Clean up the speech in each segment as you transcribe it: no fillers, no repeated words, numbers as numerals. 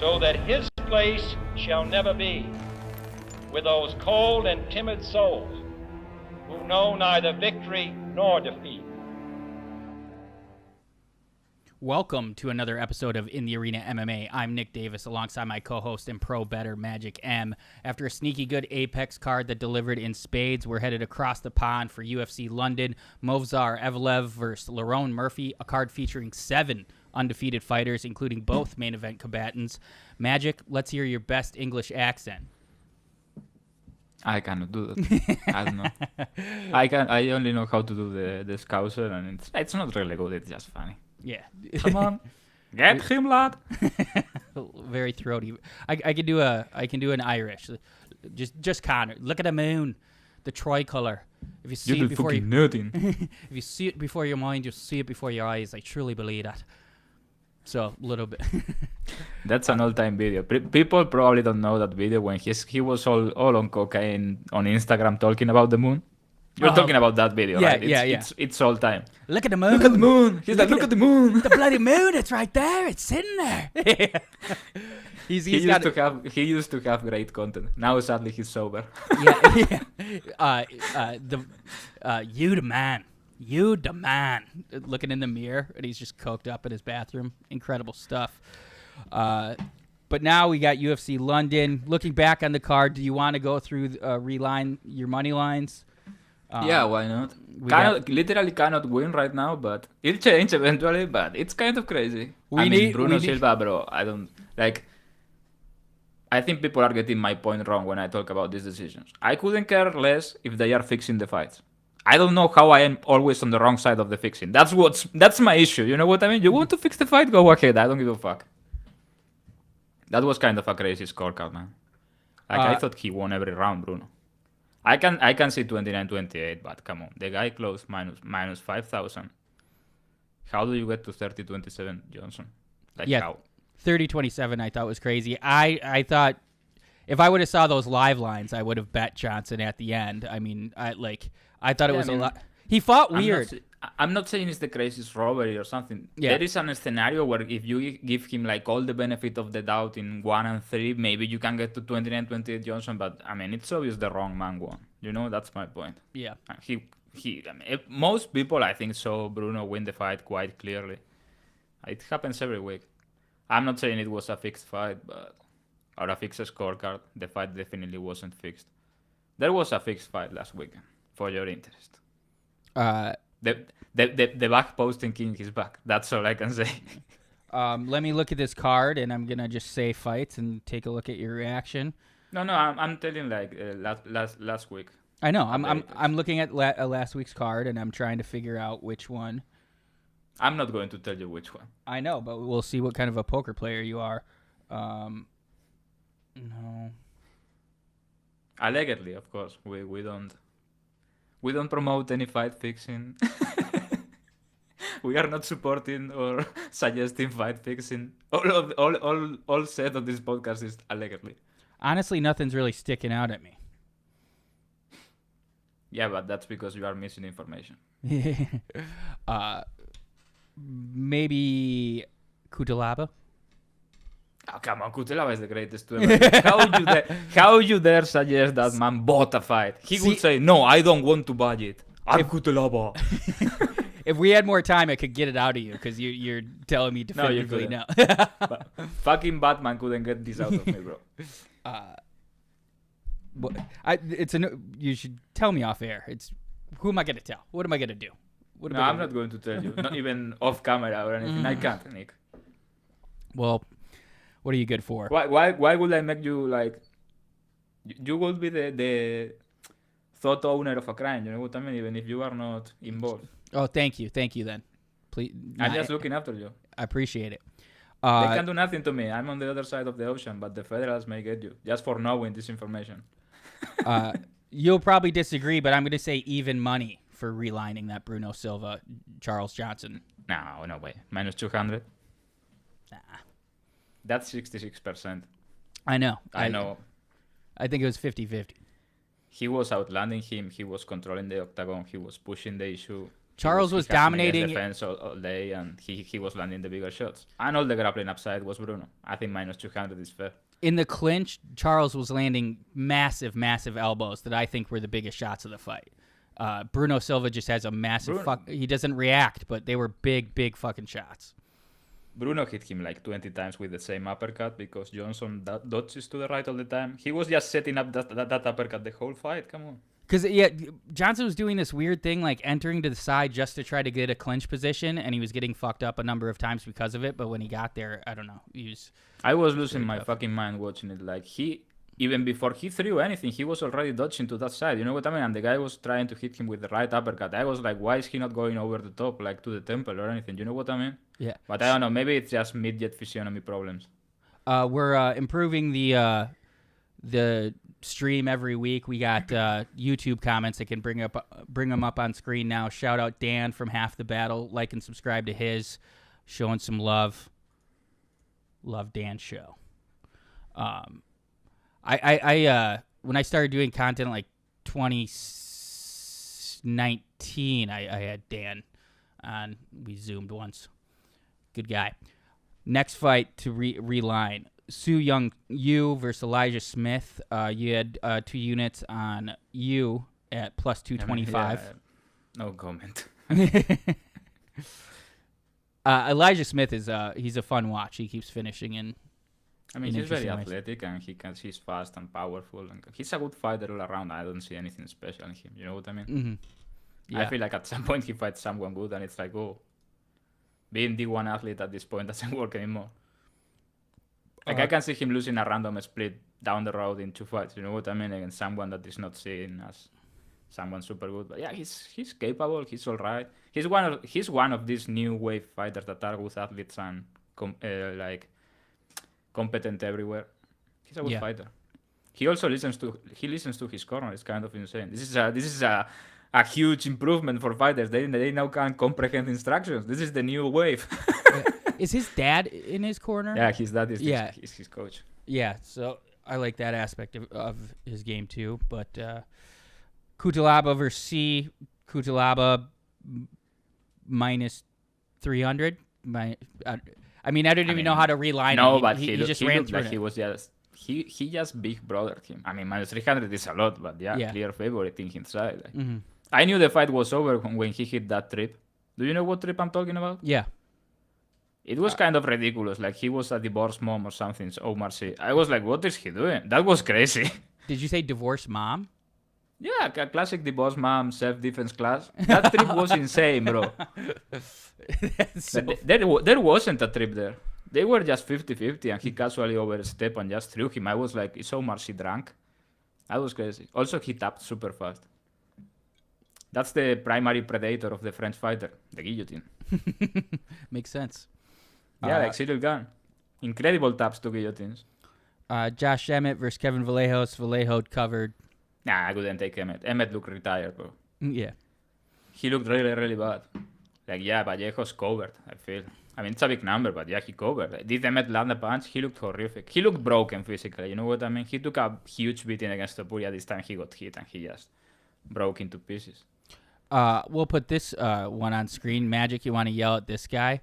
so that his place shall never be with those cold and timid souls who know neither victory nor defeat. Welcome to another episode of In the Arena MMA. I'm Nick Davis alongside my co-host and pro bettor Magic M. After a sneaky good Apex card that delivered in spades, we're headed across the pond for UFC London. Movsar Evloev versus Lerone Murphy, a card featuring 7 undefeated fighters, including both main event combatants. Magic, let's hear your best English accent. I cannot do that. I don't know. I only know how to do the Scouser, and it's not really good. It's just funny. Yeah. Come on, get him, lad. Very throaty. I can do an Irish. Just Connor. Look at the moon, the tricolor. If you see it before if you see it before your mind, you see it before your eyes. I truly believe that. So a little bit. That's an all-time video. People probably don't know that video when he was all on cocaine on Instagram talking about the moon. You're talking about that video, yeah, right? Yeah. It's all time. Look at the moon. Look at the moon. He's like, look at the moon. The bloody moon. It's right there. It's sitting there. He used to have great content. Now sadly he's sober. Yeah. You the man. You the man. Looking in the mirror, and he's just coked up in his bathroom. Incredible stuff. But now we got UFC London. Looking back on the card, do you want to go through reline your money lines? Yeah, why not? Literally cannot win right now, but it'll change eventually. But it's kind of crazy. Bruno Silva, bro. I think people are getting my point wrong when I talk about these decisions. I couldn't care less if they are fixing the fights. I don't know how I am always on the wrong side of the fixing. That's my issue. You know what I mean? You want to fix the fight? Go ahead. I don't give a fuck. That was kind of a crazy scorecard, man. I thought he won every round, Bruno. I can see 29-28, but come on. The guy closed minus 5,000. How do you get to 30-27, Johnson? How? 30-27 I thought was crazy. I thought if I would have saw those live lines, I would have bet Johnson at the end. I mean, I thought it was a lot. He fought weird. I'm not saying it's the craziest robbery or something. Yeah. There is a scenario where if you give him all the benefit of the doubt in 1 and 3, maybe you can get to 29-28 Johnson. But I mean, it's obvious the wrong man won. You know, that's my point. Yeah. Most people I think saw Bruno win the fight quite clearly. It happens every week. I'm not saying it was a fixed fight, or a fixed scorecard. The fight definitely wasn't fixed. There was a fixed fight last weekend, for your interest. The back posting king is back. That's all I can say. Let me look at this card, and I'm gonna just say fights and take a look at your reaction. No, I'm telling last week. I know. I'm looking at last week's card, and I'm trying to figure out which one. I'm not going to tell you which one. I know, but we'll see what kind of a poker player you are. No. Allegedly, of course. We don't promote any fight fixing. We are not supporting or suggesting fight fixing. All said on this podcast is allegedly. Honestly, nothing's really sticking out at me. Yeah, but that's because you are missing information. Maybe Kutalaba. Oh, come on, Kutalaba is the greatest to ever. How you dare suggest that man bought a fight? He would say, no, I don't want to buy it. I'm Kutalaba. If we had more time, I could get it out of you because you're telling me definitively no. Fucking Batman couldn't get this out of me, bro. You should tell me off air. Who am I going to tell? What am I going to do? I'm not going to tell you. Not even off camera or anything. I can't, Nick. Well, what are you good for? Why would I make you You would be the thought owner of a crime. You know what I mean? Even if you are not involved. Oh, thank you then. Please. I'm just looking after you. I appreciate it. They can do nothing to me. I'm on the other side of the ocean, but the federals may get you just for knowing this information. You'll probably disagree, but I'm going to say even money for relining that Bruno Silva, Charles Johnson. No way. Minus 200. Nah. That's 66%. I know. I think it was 50-50. He was outlanding him. He was controlling the octagon. He was pushing the issue. Charles was he has dominating. defense all day, and he was landing the bigger shots. And all the grappling upside was Bruno. I think minus 200 is fair. In the clinch, Charles was landing massive, massive elbows that I think were the biggest shots of the fight. Bruno Silva just has a massive he doesn't react, but they were big, big fucking shots. Bruno hit him like 20 times with the same uppercut because Johnson dodges to the right all the time. He was just setting up that uppercut the whole fight. Come on. Because, Johnson was doing this weird thing, like entering to the side just to try to get a clinch position, and he was getting fucked up a number of times because of it. But when he got there, I don't know. I was losing my fucking mind watching it. Like, even before he threw anything, he was already dodging to that side. You know what I mean? And the guy was trying to hit him with the right uppercut. I was like, why is he not going over the top, like to the temple or anything? You know what I mean? Yeah. But I don't know. Maybe it's just mid-jet physiognomy problems. We're improving the stream every week. We got YouTube comments that can bring them up on screen now. Shout out Dan from Half the Battle. Like and subscribe to his. Showing some love. Love Dan's show. I when I started doing content like 2019, I had Dan on. We zoomed once. Good guy. Next fight to reline. Su Young Yu versus Elijah Smith. You had 2 units on Yu at plus 225. No comment. Elijah Smith is he's a fun watch. He keeps finishing in. I mean, he's very athletic and he's fast and powerful. And he's a good fighter all around. I don't see anything special in him. You know what I mean? Mm-hmm. Yeah. I feel like at some point he fights someone good and it's like, oh, being D1 athlete at this point doesn't work anymore. Like, I can see him losing a random split down the road in 2 fights. You know what I mean? Against someone that is not seen as someone super good. But yeah, he's capable. He's all right. He's one of these new wave fighters that are good athletes and competent everywhere. He's a good fighter. He also listens to his corner. It's kind of insane. This is a huge improvement for fighters. They now can comprehend instructions. This is the new wave. Is his dad in his corner? Yeah, his dad is his coach. Yeah, so I like that aspect of his game too. But Kutalaba versus C. Kutalaba minus 300. I mean, I don't even know how to reline no, him. But he just ran looked through like it. He was just he just big brothered him. I mean, minus 300 is a lot, but clear favorite in his side. Like. Mm-hmm. I knew the fight was over when he hit that trip. Do you know what trip I'm talking about? Yeah. It was kind of ridiculous. Like, he was a divorced mom or something. So Omar C. I was like, what is he doing? That was crazy. Did you say divorced mom? Yeah, a classic divorced mom self-defense class. That trip was insane, bro. There wasn't a trip there. They were just 50-50, and he casually overstepped and just threw him. I was like, is Omar C drunk? That was crazy. Also, he tapped super fast. That's the primary predator of the French fighter, the guillotine. Makes sense. Yeah, like Cyril Gane. Incredible taps to guillotines. Josh Emmett versus Kevin Vallejos. Vallejo covered. Nah, I couldn't take Emmett. Emmett looked retired, bro. Yeah. He looked really, really bad. Like, yeah, Vallejo's covered, I feel. I mean, it's a big number, but yeah, he covered. Did Emmett land a punch? He looked horrific. He looked broken physically, you know what I mean? He took a huge beating against Topuria. This time he got hit and he just broke into pieces. We'll put this one on screen. Magic, you want to yell at this guy?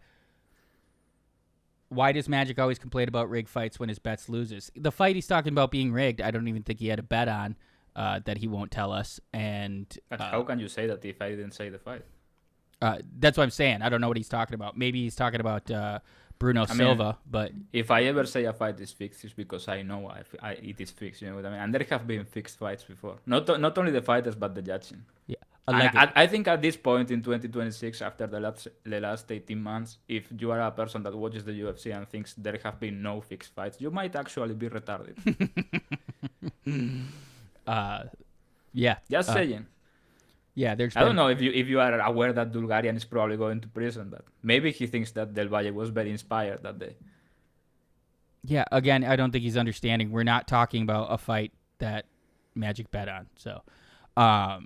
Why does Magic always complain about rigged fights when his bets loses? The fight he's talking about being rigged, I don't even think he had a bet on that he won't tell us. And but how can you say that if I didn't say the fight? That's what I'm saying. I don't know what he's talking about. Maybe he's talking about Bruno Silva. But if I ever say a fight is fixed, it's because I know it is fixed. You know what I mean? And there have been fixed fights before. Not only the fighters, but the judging. Yeah. I think at this point in 2026, after the last 18 months, if you are a person that watches the UFC and thinks there have been no fixed fights, you might actually be retarded. Yeah. Just saying. Yeah, I don't know if you are aware that Bulgarian is probably going to prison, but maybe he thinks that Del Valle was very inspired that day. Yeah, again, I don't think he's understanding. We're not talking about a fight that Magic bet on. So, I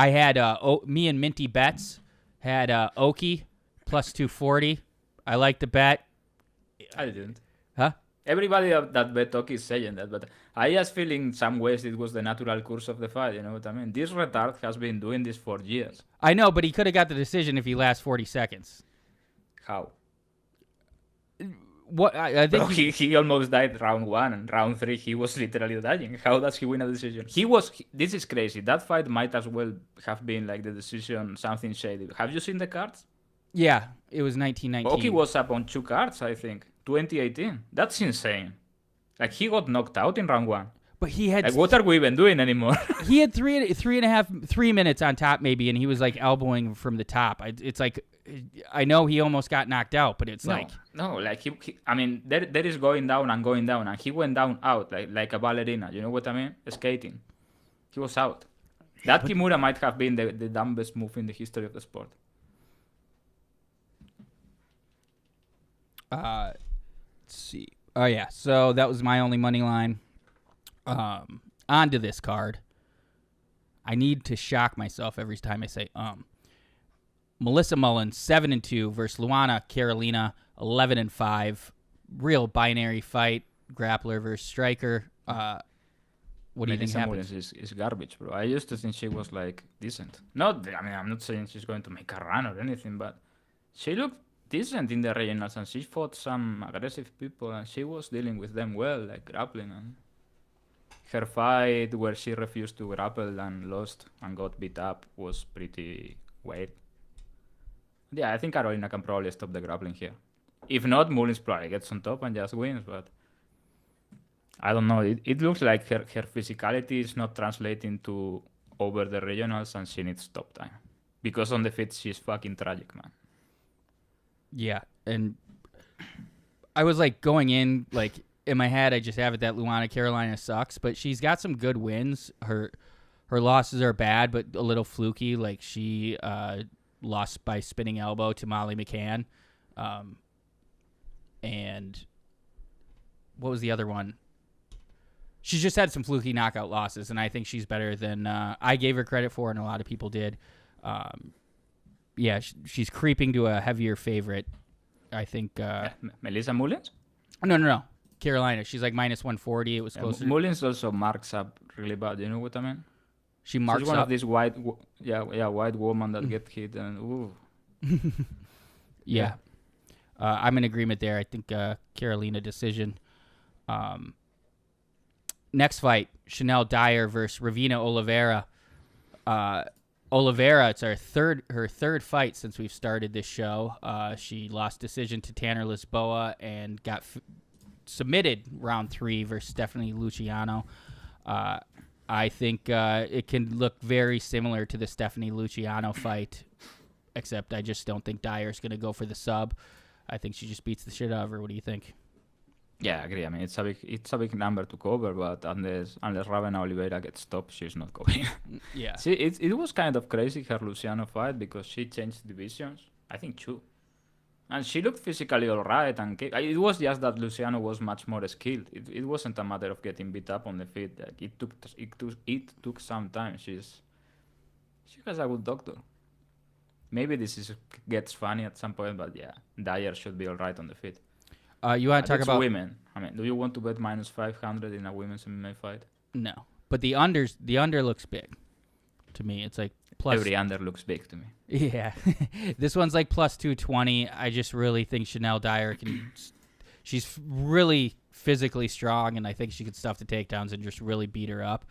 had me and Minty Bets had Oki plus 240. I like the bet. I didn't. Huh? Everybody that bet talk is saying that, but I just feel in some ways it was the natural course of the fight. You know what I mean? This retard has been doing this for years. I know, but he could have got the decision if he lasts 40 seconds. How? What I think Bro, he almost died round 1 and round 3 he was literally dying. How does he win a decision? This is crazy. That fight might as well have been like the decision something shady. Have you seen the cards? Yeah, it was 1919. Oki was up on 2 cards, I think. 2018. That's insane. Like he got knocked out in round 1. But he had Like what are we even doing anymore? he had 3 minutes on top maybe, and he was like elbowing from the top. It's like I know he almost got knocked out, but it's like he I mean there is going down, and he went down out like a ballerina. You know what I mean? Skating. He was out. That Kimura might have been the dumbest move in the history of the sport. Let's see. Oh yeah, so that was my only money line. On to this card. I need to shock myself every time I say Melissa Mullins 7-2 versus Luana Carolina 11-5. Real binary fight. Grappler versus striker. What do you think happens? Mullins is garbage, bro. I used to think she was like decent. I'm not saying she's going to make a run or anything, but she looked decent in the regionals, and she fought some aggressive people, and she was dealing with them well, like grappling. And her fight where she refused to grapple and lost and got beat up was pretty weird. Yeah, I think Carolina can probably stop the grappling here. If not, Mullins probably gets on top and just wins, but I don't know. It looks like her physicality is not translating to over the regionals, and she needs stop time. Because on the feet, she's fucking tragic, man. Yeah, and I was like going in, like in my head, I just have it that Luana Carolina sucks, but she's got some good wins. Her losses are bad, but a little fluky. Like she lost by spinning elbow to Molly McCann. And what was the other one? She's just had some fluky knockout losses, and I think she's better than I gave her credit for, and a lot of people did. Yeah, she's creeping to a heavier favorite. I think. Melissa Mullins? No. Carolina. She's like minus 140. It was closer. Mullins also marks up really bad. You know what I mean? She marks She's one up. of these white woman that get hit and ooh. Yeah. I'm in agreement there. I think Carolina decision. Next fight, Shanelle Dyer versus Ravena Oliveira. Oliveira, it's her third fight since we've started this show. She lost decision to Tanner Lisboa and got submitted round 3 versus Stephanie Luciano. I think it can look very similar to the Stephanie Luciano fight, except I just don't think Dyer's going to go for the sub. I think she just beats the shit out of her. What do you think? Yeah, I agree. I mean, it's a big number to cover, but unless Ravena Oliveira gets stopped, she's not going. Yeah. See, it was kind of crazy, her Luciano fight, because she changed divisions. I think 2. And she looked physically all right. And it was just that Luciano was much more skilled. It wasn't a matter of getting beat up on the feet. Like, it took some time. She has a good doctor. Maybe gets funny at some point, but yeah, Dyer should be all right on the feet. You want to talk about women? I mean, do you want to bet minus 500 in a women's MMA fight? No, but the under looks big to me. It's like plus. Every under looks big to me. Yeah, this one's like plus 220. I just really think Shanelle Dyer can. She's really physically strong, and I think she could stuff the takedowns and just really beat her up.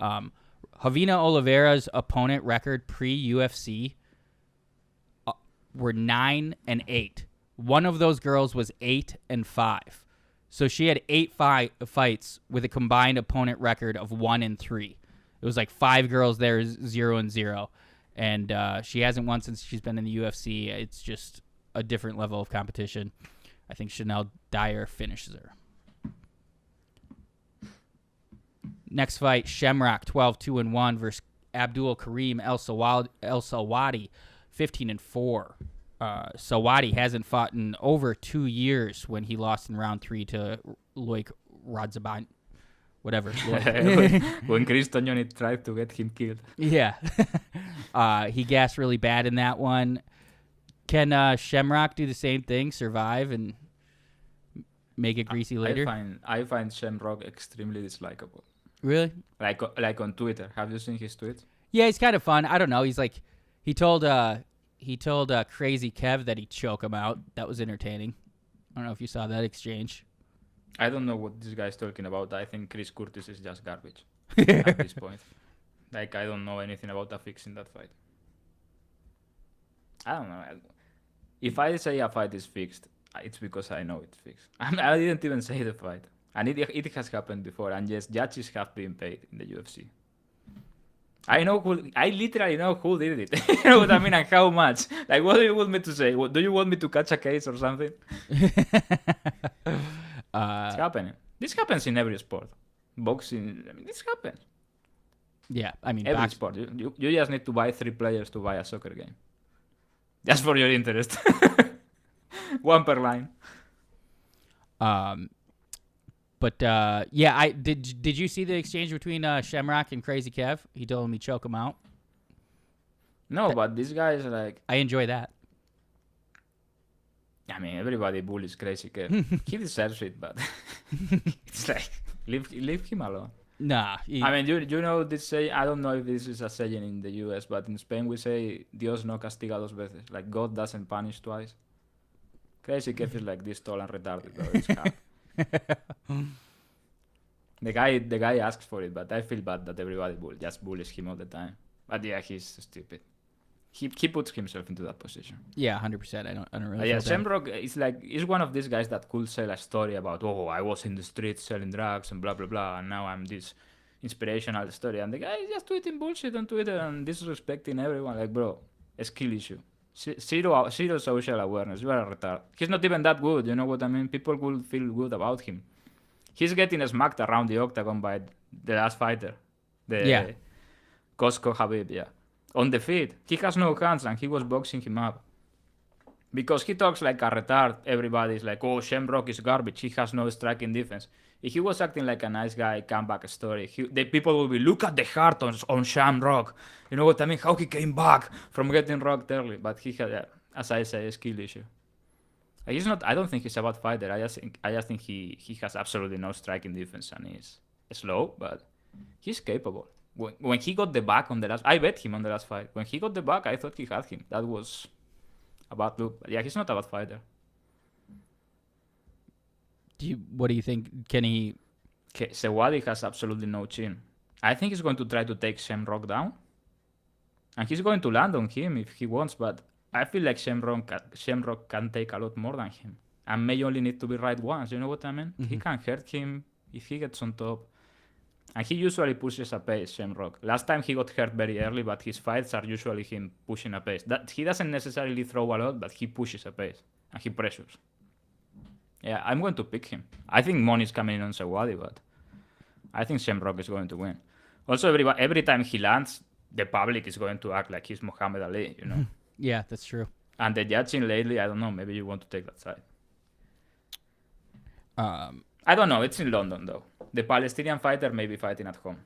Ravena Oliveira's opponent record pre-UFC were 9-8. One of those girls was 8-5. So she had 8 fights with a combined opponent record of 1-3. It was like 5 girls there, 0-0. And she hasn't won since she's been in the UFC. It's just a different level of competition. I think Shanelle Dyer finishes her. Next fight, Shamrock 12-2-1 versus Abdul-Kareem El-Selwady 15-4. Selwady hasn't fought in over 2 years when he lost in round 3 to Loic Radzaban, whatever. When Chris Tognoni tried to get him killed. Yeah. He gassed really bad in that one. Can Shamrock do the same thing, survive? And make it greasy later. I find Shamrock extremely dislikable. Really? Like on Twitter. Have you seen his tweets? Yeah, he's kind of fun. I don't know. He's like, he told Crazy Kev that he'd choke him out. That was entertaining. I don't know if you saw that exchange. I don't know what this guy's talking about. I think Chris Kurtis is just garbage at this point. Like, I don't know anything about the fix in that fight. I don't know. If I say a fight is fixed, it's because I know it's fixed. I didn't even say the fight. And it has happened before. And yes, judges have been paid in the UFC. I literally know who did it. You know what I mean? And how much. Like, what do you want me to say? Do you want me to catch a case or something? It's happening. This happens in every sport. Boxing, I mean, this happens. Yeah, I mean, every sport. You just need to buy 3 players to buy a soccer game. Just for your interest. 1 per line. But yeah, did you see the exchange between Shamrock and Crazy Kev? He told me choke him out. No, but this guy is like... I enjoy that. I mean, everybody bullies Crazy Kev. He deserves it, but it's like, leave him alone. Nah. I mean, you know this saying, I don't know if this is a saying in the US, but in Spain we say, Dios no castiga 2 veces. Like, God doesn't punish twice. Crazy Kev is like this tall and retarded, though. It's hard. The guy asks for it, but I feel bad that everybody just bullies him all the time. But yeah, he's stupid. He puts himself into that position. Yeah, 100%. I don't really. Yeah, Shamrock is one of these guys that could sell a story about, oh, I was in the streets selling drugs and blah blah blah, and now I'm this inspirational story. And the guy is just tweeting bullshit on Twitter and disrespecting everyone. Like, bro, a skill issue. Zero social awareness. You are a retard. He's not even that good. You know what I mean? People will feel good about him. He's getting smacked around the octagon by the last fighter, the Costco Habib. Yeah. On the feet, he has no hands and he was boxing him up. Because he talks like a retard, everybody's like, oh, Shamrock is garbage, he has no striking defense. If he was acting like a nice guy, comeback story, the people will be, look at the heart on Shamrock. You know what I mean? How he came back from getting rocked early. But he had, as I say, a skill issue. He's not, I don't think he's a bad fighter. I just think he has absolutely no striking defense and he's slow, but he's capable. When he got the back on the last... I bet him on the last fight. When he got the back, I thought he had him. That was a bad look. But yeah, he's not a bad fighter. What do you think? Can he... Selwady has absolutely no chin. I think he's going to try to take Shamrock down. And he's going to land on him if he wants, but I feel like Shamrock can take a lot more than him. And may only need to be right once, you know what I mean? Mm-hmm. He can hurt him if he gets on top. And he usually pushes a pace, Shamrock. Last time he got hurt very early, but his fights are usually him pushing a pace. That he doesn't necessarily throw a lot, but he pushes a pace. And he pressures. Yeah, I'm going to pick him. I think money's coming in on Selwady, but I think Shamrock is going to win. Also, every time he lands, the public is going to act like he's Muhammad Ali, you know? Yeah, that's true. And the judging lately, I don't know, maybe you want to take that side. I don't know, it's in London, though. The Palestinian fighter may be fighting at home.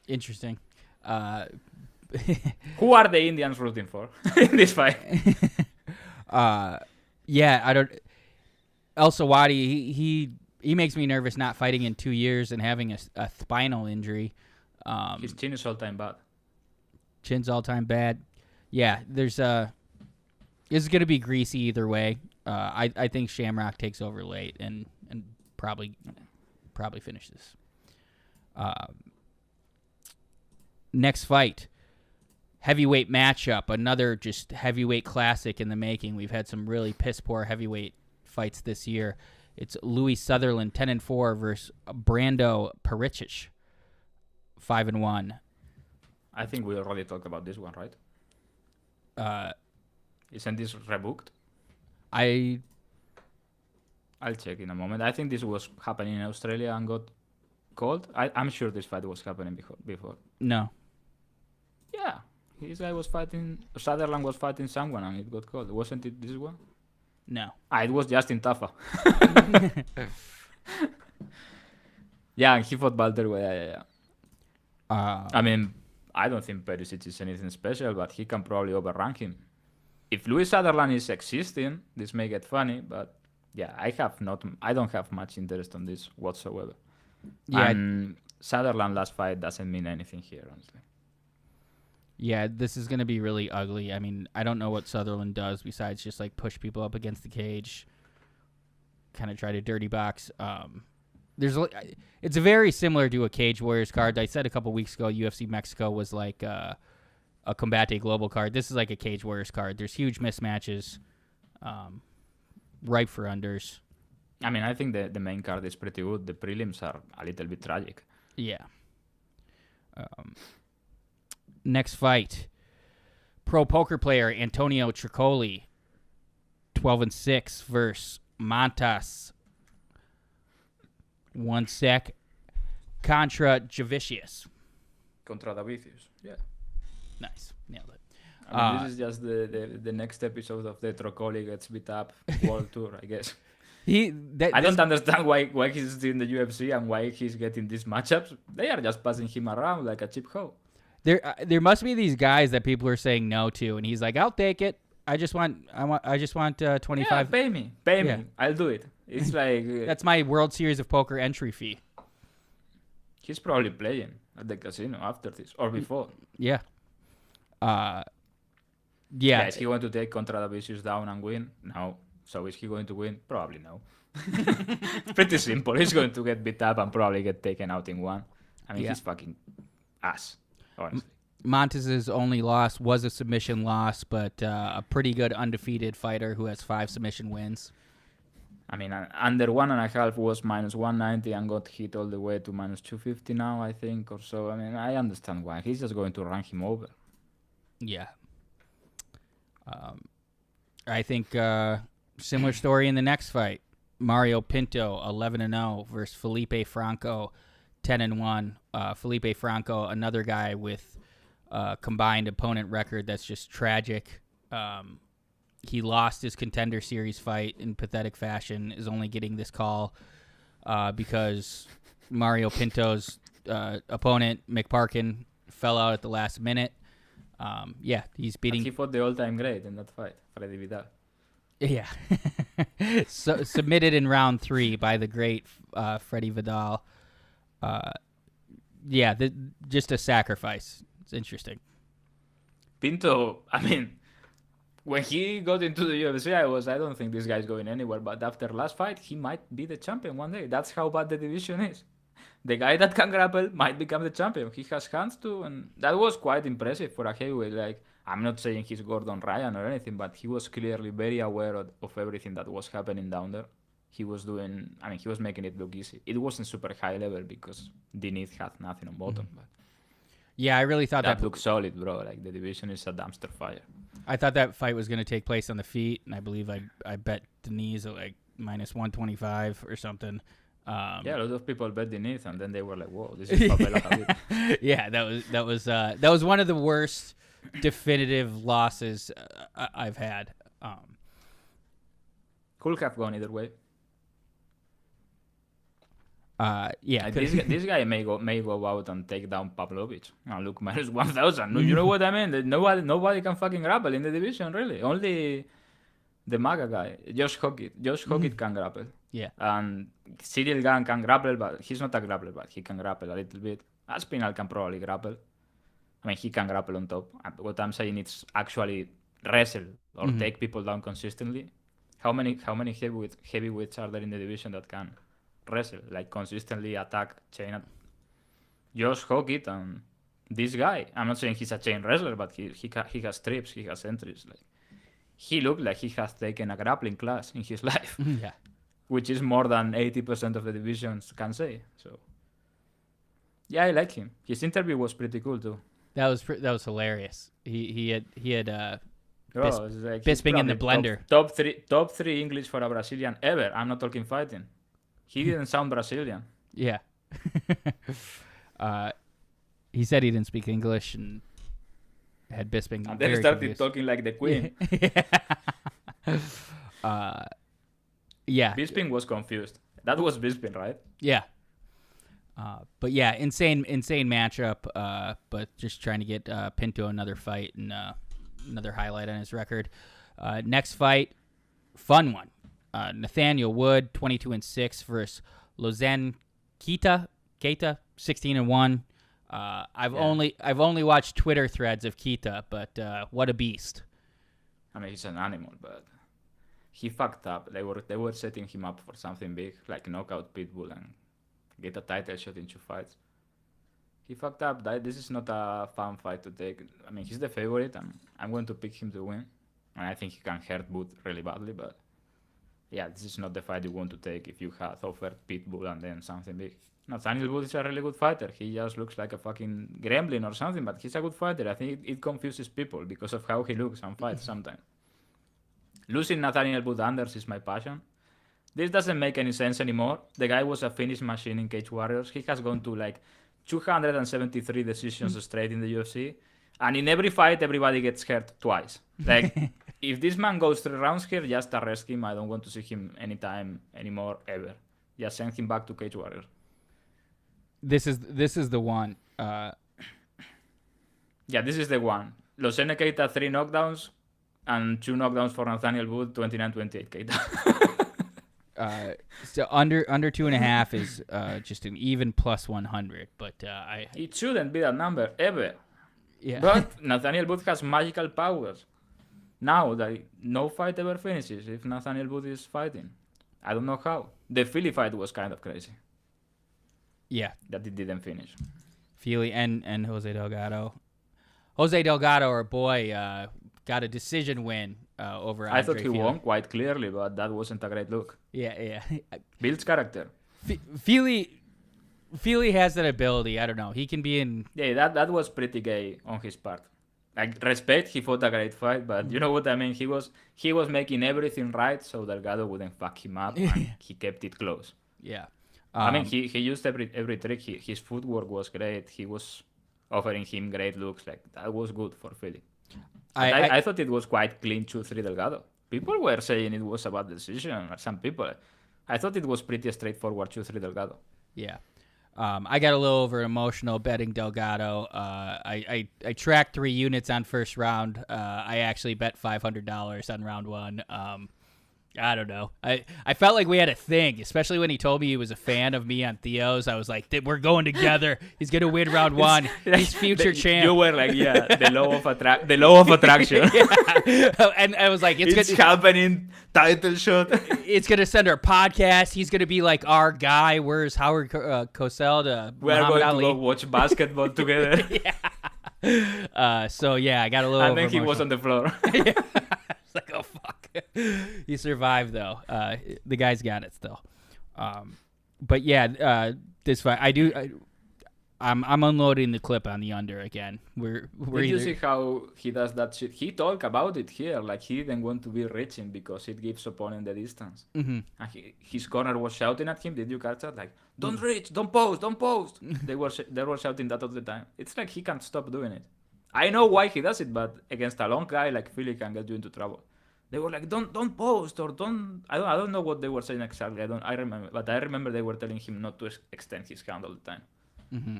Interesting. Who are the Indians rooting for in this fight? Yeah, I don't... Al-Selwady, he makes me nervous not fighting in 2 years and having a spinal injury. His chin is all-time bad. Chin's all-time bad. Yeah, there's it's going to be greasy either way. I think Shamrock takes over late and probably finishes. Next fight, heavyweight matchup, another just heavyweight classic in the making. We've had some really piss-poor heavyweight fights this year. It's Louie Sutherland, 10-4 versus Brando Pericic, 5-1. I think we already talked about this one, right? Isn't this rebooked? I'll check in a moment. I think this was happening in Australia and got called. I'm sure this fight was happening before. No. Yeah. This guy was fighting... Sutherland was fighting someone and it got called. Wasn't it this one? No. It was Justin Tafa. Yeah, and he fought Balder. Yeah. I mean, I don't think Perisic is anything special, but he can probably overrank him. If Louie Sutherland is existing, this may get funny, but yeah, I don't have much interest on this whatsoever. Yeah. And Sutherland last fight doesn't mean anything here, honestly. Yeah, this is going to be really ugly. I mean, I don't know what Sutherland does besides just like push people up against the cage, kind of try to dirty box. It's very similar to a Cage Warriors card. I said a couple weeks ago UFC Mexico was like a Combate Global card. This is like a Cage Warriors card. There's huge mismatches, ripe for unders. I mean, I think the main card is pretty good. The prelims are a little bit tragic. Yeah. Next fight, pro poker player Antonio Trocoli, 12-6 versus Mantas. 1 sec. Kondratavicius. Kondratavicius. Yeah. Nice. Nailed it. I mean, this is just the next episode of the Trocoli gets beat up world tour, I guess. I don't understand why he's still in the UFC and why he's getting these matchups. They are just passing him around like a cheap hoe. There must be these guys that people are saying no to, and he's like, "I'll take it. I just want 25. Yeah, pay me. I'll do it." It's like that's my World Series of Poker entry fee. He's probably playing at the casino after this or before. Yeah. Yeah. Is he going to take Kondratavicius down and win? No. So is he going to win? Probably no. It's pretty simple. He's going to get beat up and probably get taken out in one. I mean, he's fucking ass. Honestly. Mantas' only loss was a submission loss, but a pretty good undefeated fighter who has 5 submission wins. I mean, under 1.5 was minus 190 and got hit all the way to minus 250 now, I think, or so. I mean, I understand why. He's just going to run him over. Yeah. I think similar story in the next fight. Mario Pinto, 11-0 versus Felipe Franco, 10-1. Felipe Franco, another guy with combined opponent record that's just tragic. He lost his Contender Series fight in pathetic fashion, is only getting this call because Mario Pinto's opponent, McParkin, fell out at the last minute. He's beating... But he fought the all-time great in that fight, Freddy Vidal. Yeah. So submitted in round 3 by the great Freddy Vidal. Just a sacrifice. It's interesting. Pinto, I mean, when he got into the UFC, I don't think this guy's going anywhere. But after last fight, he might be the champion one day. That's how bad the division is. The guy that can grapple might become the champion. He has hands too, and that was quite impressive for a heavyweight. Like, I'm not saying he's Gordon Ryan or anything, but he was clearly very aware of everything that was happening down there. He was making it look easy. It wasn't super high level because Denise had nothing on bottom. But yeah, I really thought that looked solid, bro. Like, the division is a dumpster fire. I thought that fight was going to take place on the feet, and I believe I bet Denise at like minus 125 or something. A lot of people bet Denise, and then they were like, "Whoa, this is Papela." Yeah, that was one of the worst definitive losses I've had. Could have gone either way. This guy may go out and take down Pavlovich. And look, minus 1,000. You know what I mean? Nobody can fucking grapple in the division, really. Only the MAGA guy, Josh Hockett can grapple. Yeah. And Cyril Gane can grapple, but he's not a grappler, but he can grapple a little bit. Aspinall can probably grapple. I mean, he can grapple on top. What I'm saying is actually wrestle or take people down consistently. How many heavyweights are there in the division that can wrestle, like consistently attack, chain? Josh Hockett and this guy. I'm not saying he's a chain wrestler, but he has trips, he has entries. Like, he looked like he has taken a grappling class in his life. Yeah. Which is more than 80% of the divisions can say. So, yeah, I like him. His interview was pretty cool too. That was hilarious. He had like Bisping in the blender. Top three English for a Brazilian ever. I'm not talking fighting. He didn't sound Brazilian. Yeah. He said he didn't speak English and had Bisping. And then he started talking like the Queen. Yeah. Bisping was confused. That was Bisping, right? Yeah. But yeah, insane matchup. But just trying to get Pinto another fight and another highlight on his record. Next fight, fun one. Nathaniel Wood, 22-6 versus Losene Keita, 16-1. I've only watched Twitter threads of Keita, but what a beast. I mean, he's an animal, but he fucked up. They were setting him up for something big, like knockout Pitbull and get a title shot in 2 fights. He fucked up. This is not a fun fight to take. I mean, he's the favorite, and I'm going to pick him to win. And I think he can hurt Wood really badly, but yeah, this is not the fight you want to take if you have offered Pitbull and then something big. Nathaniel Wood is a really good fighter. He just looks like a fucking gremlin or something, but he's a good fighter. I think it confuses people because of how he looks and fights sometimes. Losing Nathaniel Wood unders is my passion. This doesn't make any sense anymore. The guy was a finish machine in Cage Warriors. He has gone to like 273 decisions straight in the UFC. And in every fight, everybody gets hurt twice. Like, if this man goes 3 rounds here, just arrest him. I don't want to see him anytime anymore, ever. Just send him back to Cage Warriors. This is the one. Yeah, this is the one. Losene Keita 3 knockdowns and 2 knockdowns for Nathaniel Wood, 29-28 Keita. So under 2.5 is just an even plus 100, but it shouldn't be that number ever. Yeah. But Nathaniel Wood has magical powers. Now that no fight ever finishes if Nathaniel Wood is fighting. I don't know how. The Philly fight was kind of crazy. Yeah, that it didn't finish. Feely and Jose Delgado. Jose Delgado, our boy, got a decision win over Andre I thought he Feely. won quite clearly, but that wasn't a great look. Yeah. Builds character. Feely has that ability. I don't know. He can be in... Yeah, that was pretty gay on his part. Like, respect, he fought a great fight, but you know what I mean? He was making everything right so Delgado wouldn't fuck him up, and he kept it close. Yeah. I mean, he used every trick. His footwork was great. He was offering him great looks. Like, that was good for Philly. I thought it was quite clean 2-3 Delgado. People were saying it was a bad decision. Some people. I thought it was pretty straightforward 2-3 Delgado. Yeah. I got a little over emotional betting Delgado. I tracked 3 units on first round. I actually bet $500 on round 1. I don't know. I felt like we had a thing, especially when he told me he was a fan of me on Theo's. I was like, we're going together. He's gonna win round 1. He's future champ. You were like, yeah, the law of attraction. Yeah. And I was like, it's happening. Title shot. It's gonna send our podcast. He's gonna be like our guy. Where's Howard Cosell to We are Muhammad going Ali? to go watch basketball together. Yeah. So yeah, I got a little. And then he was on the floor. Yeah. It's like, oh fuck. He survived though. The guy's got it still. But yeah, this fight I'm unloading the clip on the under again. Did you see how he does that shit? He talked about it here, like he didn't want to be reaching because it gives opponent the distance. Mm-hmm. And his corner was shouting at him. Did you catch that? Like, don't reach, don't post. They were shouting that all the time. It's like he can't stop doing it. I know why he does it, but against a long guy like Philly can get you into trouble. They were like, don't post or don't. I don't know what they were saying exactly. I remember, but I remember they were telling him not to extend his hand all the time. Mm-hmm.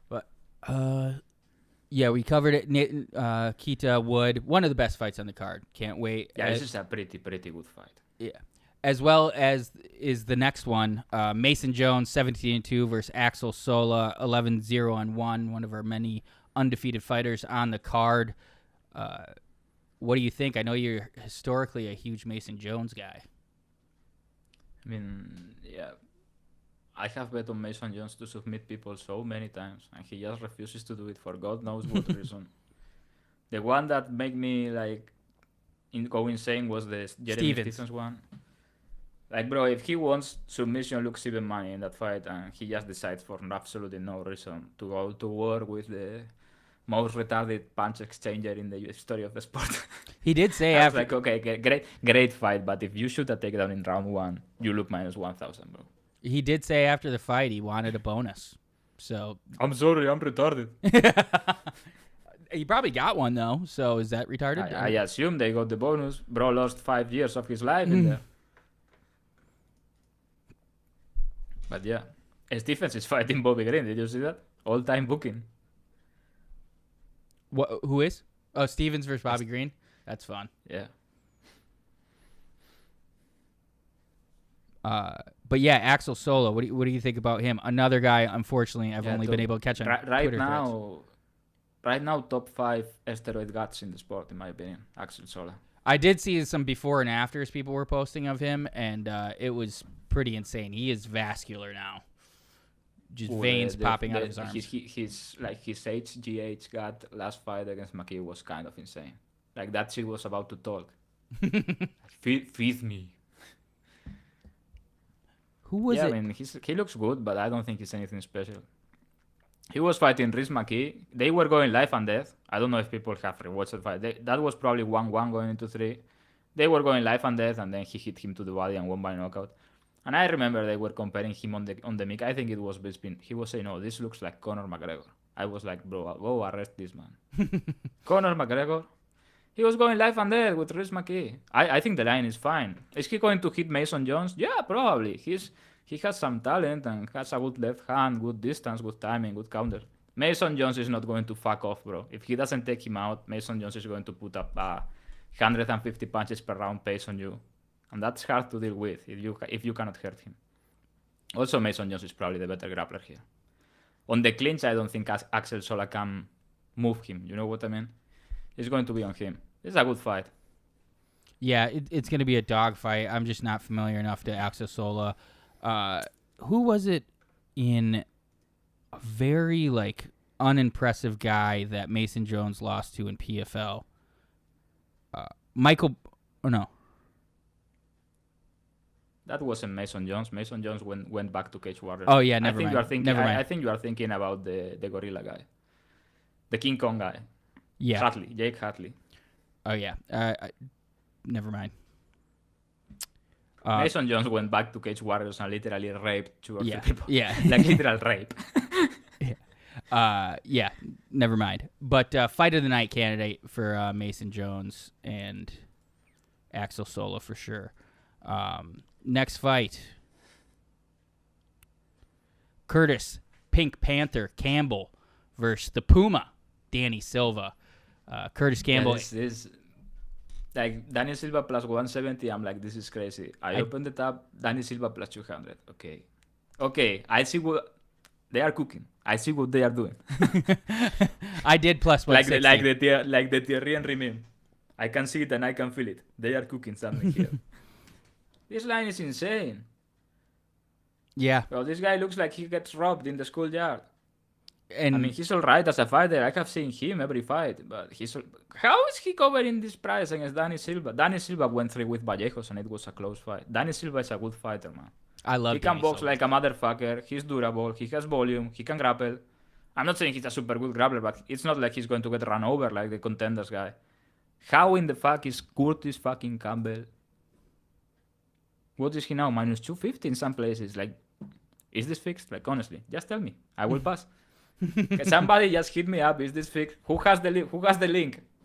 But yeah, we covered it. Keita Wood, one of the best fights on the card. Can't wait. Yeah, this is a pretty good fight. Yeah, as well as is the next one. Mason Jones 17-2 versus Axel Sola 11-0-1. One of our many undefeated fighters on the card. What do you think? I know you're historically a huge Mason Jones guy. I mean, yeah. I have bet on Mason Jones to submit people so many times, and he just refuses to do it for God knows what reason. The one that made me go insane was the Jeremy Stephens one. Like, bro, if he wants submission, looks even money in that fight, and he just decides for absolutely no reason to go to war with the most retarded punch exchanger in the history of the sport. He did say I after, was like, okay, great fight, but if you shoot a takedown in round 1, you look minus 1,000, bro. He did say after the fight he wanted a bonus. So I'm sorry, I'm retarded. He probably got one though. So is that retarded? I assume they got the bonus. Bro lost 5 years of his life in there. But yeah, Stephens is fighting Bobby Green. Did you see that? All-time booking. Who is? Oh, Stephens versus Bobby Green. That's fun. Yeah. But yeah, Axel Sola. What do you think about him? Another guy. Unfortunately, I've only been able to catch on Twitter threads. Right now, top 5 steroid guts in the sport, in my opinion. Axel Sola. I did see some before and afters people were posting of him, and it was pretty insane. He is vascular now, just veins popping out of his arms. His HGH gut last fight against McKee was kind of insane. Like that shit was about to talk. Feed me. Who was it? I mean, he looks good, but I don't think he's anything special. He was fighting Rhys McKee. They were going life and death. I don't know if people have rewatched the fight. That was probably 1-1 going into 3. They were going life and death, and then he hit him to the body and won by knockout. And I remember they were comparing him on the mic. I think it was Bisping. He was saying, "No, this looks like Conor McGregor." I was like, "Bro, go arrest this man." Conor McGregor. He was going life and death with Rhys McKee. I think the line is fine. Is he going to hit Mason Jones? Yeah, probably. He has some talent and has a good left hand, good distance, good timing, good counter. Mason Jones is not going to fuck off, bro. If he doesn't take him out, Mason Jones is going to put up 150 punches per round pace on you. And that's hard to deal with if you cannot hurt him. Also, Mason Jones is probably the better grappler here. On the clinch, I don't think Axel Sola can move him. You know what I mean? It's going to be on him. It's a good fight. Yeah, it's going to be a dog fight. I'm just not familiar enough to Axel Sola. Who was it in a very unimpressive guy that Mason Jones lost to in PFL? Michael, or no? That wasn't Mason Jones. Mason Jones went back to Cage Warriors. Oh yeah, never mind. I think you are thinking about the gorilla guy, the King Kong guy. Yeah, Jake Hatley. Oh yeah, never mind. Mason Jones went back to Cage Warriors and literally raped 2 or 3 people. Yeah. Like literal rape. Yeah, never mind. But fight of the night candidate for Mason Jones and Axel Sola for sure. Next fight. Kurtis, Pink Panther, Campbell versus the Puma, Danny Silva. Kurtis Campbell. Yeah, this like Danny Silva plus 170. I'm like, this is crazy. I opened the tab. Danny Silva plus 200. Okay. I see what they are cooking. I see what they are doing. I did plus 160. like the Thierry Henry meme. I can see it and I can feel it. They are cooking something here. This line is insane. Yeah. Well, this guy looks like he gets robbed in the schoolyard. And I mean, he's all right as a fighter. I have seen him every fight, but how is he covering this price against Danny Silva? Danny Silva went 3 with Vallejos, and it was a close fight. Danny Silva is a good fighter, man. I love. He can box like a motherfucker. He's durable. He has volume. He can grapple. I'm not saying he's a super good grappler, but it's not like he's going to get run over like the Contenders guy. How in the fuck is Kurtis fucking Campbell? What is he now? Minus 250 in some places. Like, is this fixed? Like, honestly, just tell me. I will pass. Somebody just hit me up. Is this fixed? Who has the link?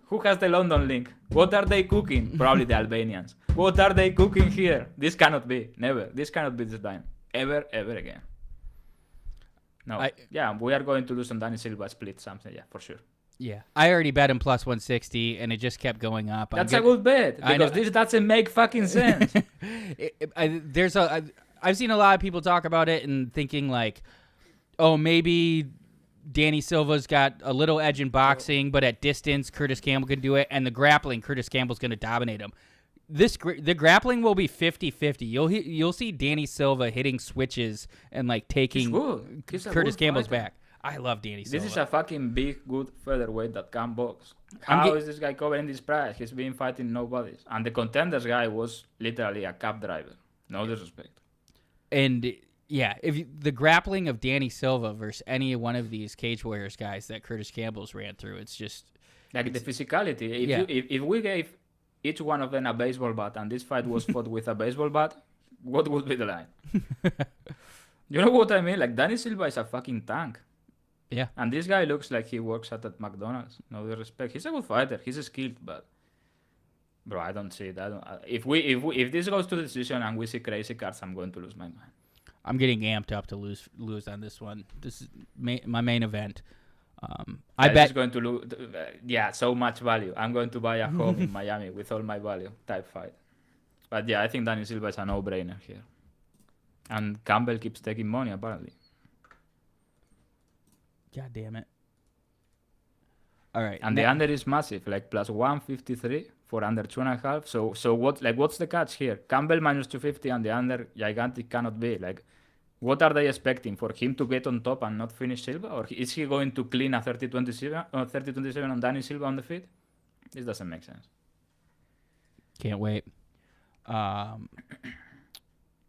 Who has the London link? What are they cooking? Probably the Albanians. What are they cooking here? This cannot be. Never. This cannot be this time. Ever again. No. We are going to lose on Danny Silva split something. Yeah, for sure. Yeah. I already bet him plus 160, and it just kept going up. That's a good bet, because this doesn't make fucking sense. I've seen a lot of people talk about it and thinking like, oh, maybe Danny Silva's got a little edge in boxing, but at distance, Kurtis Campbell can do it. And the grappling, Kurtis Campbell's going to dominate him. The grappling will be 50-50. You'll see Danny Silva hitting switches and like taking Kurtis Campbell's back. I love Danny Silva. This is a fucking big, good featherweight that can box. How is this guy covering this price? He's been fighting nobodies. And the Contenders guy was literally a cab driver. No disrespect. And yeah, the grappling of Danny Silva versus any one of these Cage Warriors guys that Kurtis Campbell's ran through, it's just like the physicality. If we gave each one of them a baseball bat and this fight was fought with a baseball bat, what would be the line? You know what I mean? Like, Danny Silva is a fucking tank. Yeah. And this guy looks like he works at McDonald's. No disrespect. He's a good fighter. He's skilled, but bro, I don't see it. If this goes to the decision and we see crazy cards, I'm going to lose my mind. I'm getting amped up to lose on this one. This is my main event. I bet he's going to lose. So much value. I'm going to buy a home in Miami with all my value type fight. But yeah, I think Danny Silva is a no-brainer here. And Campbell keeps taking money, apparently. God damn it. All right. And the under is massive, like plus 153 for under 2.5. So what's the catch here? Campbell minus 250 and the under gigantic cannot be. Like, what are they expecting? For him to get on top and not finish Silva? Or is he going to clean a 30-27 or 30-27 on Danny Silva on the feed? This doesn't make sense. Can't wait.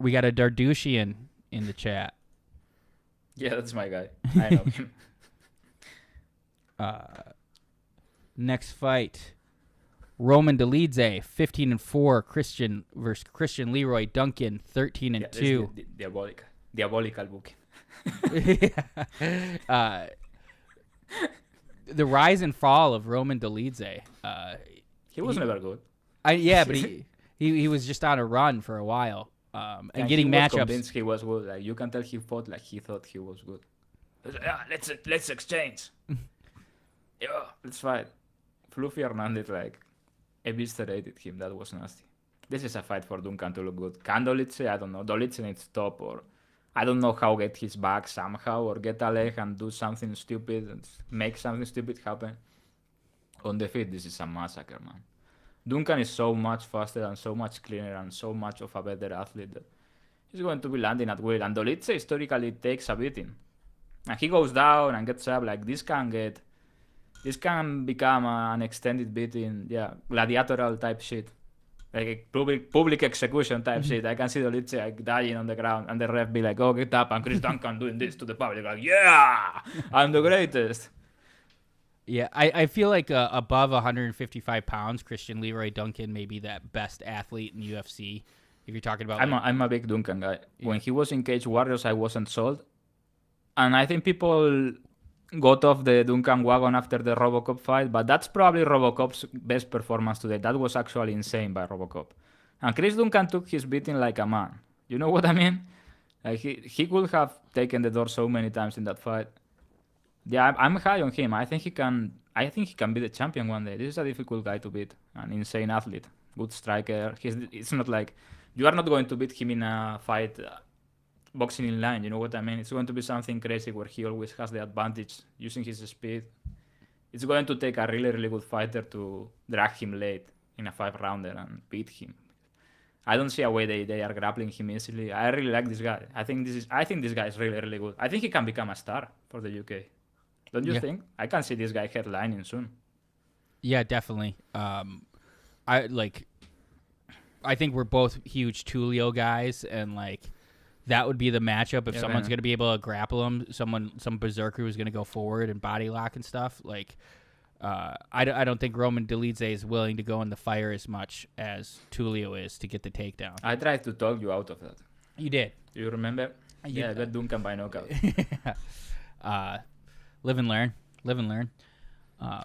We got a Dardushian in the chat. Yeah, that's my guy. I know him. Next fight. Roman Dolidze, 15-4. Christian versus Christian Leroy-Duncan, 13-2. Diabolical booking. The rise and fall of Roman Dolidze. He was never good. But he was just on a run for a while. And getting he was matchups. Convinced he was good. Like, you can tell he fought like he thought he was good. Yeah, let's exchange. Yeah, let's fight. Fluffy Hernandez like eviscerated him. That was nasty. This is a fight for Duncan to look good. Can Dolidze? I don't know. Dolidze needs top, or I don't know how get his back somehow, or get a leg and do something stupid and make something stupid happen. On the feet, this is a massacre, man. Duncan is so much faster and so much cleaner and so much of a better athlete that he's going to be landing at will. And Dolidze historically takes a beating. And he goes down and gets up. Like, this can become an extended beating. Yeah, gladiatorial type shit. Like a public execution type shit. I can see Dolidze like dying on the ground and the ref be like, oh, get up. And Chris Duncan doing this to the public. Like, yeah, I'm the greatest. Yeah, I feel like above 155 pounds, Christian Leroy-Duncan may be that best athlete in UFC. If you're talking about... I'm a big Duncan guy. Yeah. When he was in Cage Warriors, I wasn't sold. And I think people got off the Duncan wagon after the Robocop fight, but that's probably Robocop's best performance today. That was actually insane by Robocop. And Chris Duncan took his beating like a man. You know what I mean? Like he could have taken the door so many times in that fight. Yeah, I'm high on him. I think he can be the champion one day. This is a difficult guy to beat. An insane athlete, good striker. It's not like you are not going to beat him in a fight boxing in line. You know what I mean? It's going to be something crazy where he always has the advantage using his speed. It's going to take a really, really good fighter to drag him late in a 5-rounder and beat him. I don't see a way they are grappling him easily. I really like this guy. I think this guy is really, really good. I think he can become a star for the UK. Don't you think? I can see this guy headlining soon. Yeah, definitely. I think we're both huge Tulio guys, and like that would be the matchup if someone's going to be able to grapple him. Some berserker who's going to go forward and body lock and stuff. Like, I don't think Roman Dolidze is willing to go in the fire as much as Tulio is to get the takedown. I tried to talk you out of that. You did. Do you remember? Yeah, I got Duncan by knockout. Live and learn.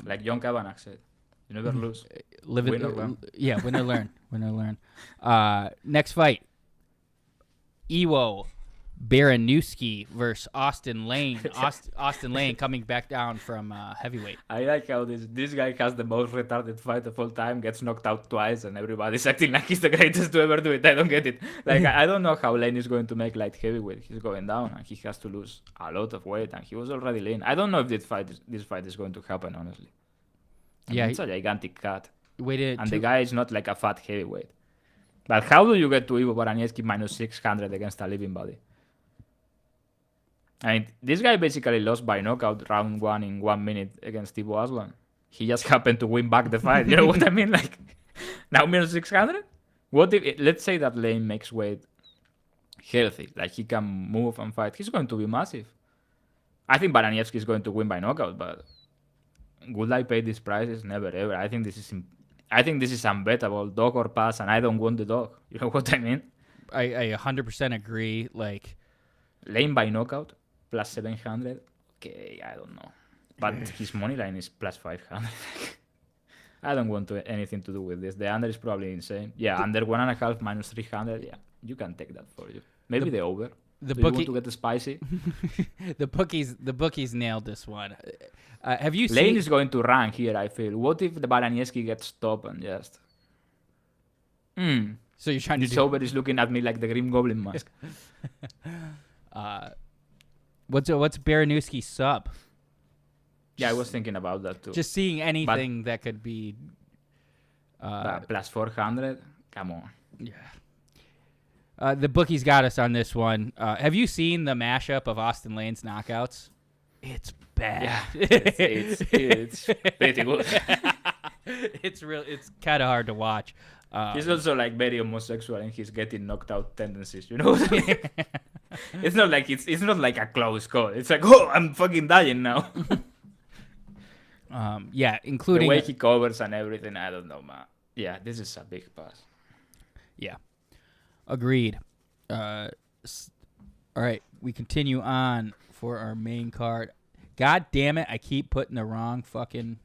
Like John Kavanagh said, you never lose. Win or learn. Yeah, win or learn. Win or learn. Next fight. Iwo Baraniewski versus Austen Lane. Austen Lane coming back down from heavyweight. I like how this guy has the most retarded fight of all time, gets knocked out twice, and everybody's acting like he's the greatest to ever do it. I don't get it. Like, I don't know how Lane is going to make light heavyweight. He's going down, and he has to lose a lot of weight, and he was already lean. I don't know if this fight is going to happen, honestly. Yeah, it's a gigantic cut. And the guy is not like a fat heavyweight. But how do you get to Iwo Baraniewski minus 600 against a living body? I mean, this guy basically lost by knockout round 1 in 1 minute against Ivo Aslan. He just happened to win back the fight. You know what I mean? Like, now minus 600? What if, let's say that Lane makes weight healthy, like he can move and fight. He's going to be massive. I think Baraniewski is going to win by knockout, but would I pay these prices? Never, ever. I think this is unbettable, dog or pass, and I don't want the dog. You know what I mean? I 100% agree. Like, Lane by knockout, plus 700. Okay, I don't know. But his money line is plus 500. I don't want anything to do with this. The under is probably insane. Yeah, under 1.5 minus 300. Yeah, you can take that for you. Maybe the over. Do you want to get the spicy? The bookies nailed this one. Have you seen... Lane is going to run here, I feel. What if the Baraniewski gets stopped and just... So you're trying to do... Sober is looking at me like the Grim Goblin mask. What's Baraniewski's sub? Yeah, I was thinking about that too. Just seeing anything that could be... plus 400? Come on. Yeah. The bookies got us on this one. Have you seen the mashup of Austen Lane's knockouts? It's bad. Yeah, it's pretty good. It's kind of hard to watch. He's also like very homosexual and he's getting knocked out tendencies, you know what I mean? It's not like a close call. It's like, oh, I'm fucking dying now. Yeah, including the way he covers and everything. I don't know, man. Yeah, this is a big pass. Yeah, agreed. All right, we continue on for our main card. God damn it, I keep putting the wrong fucking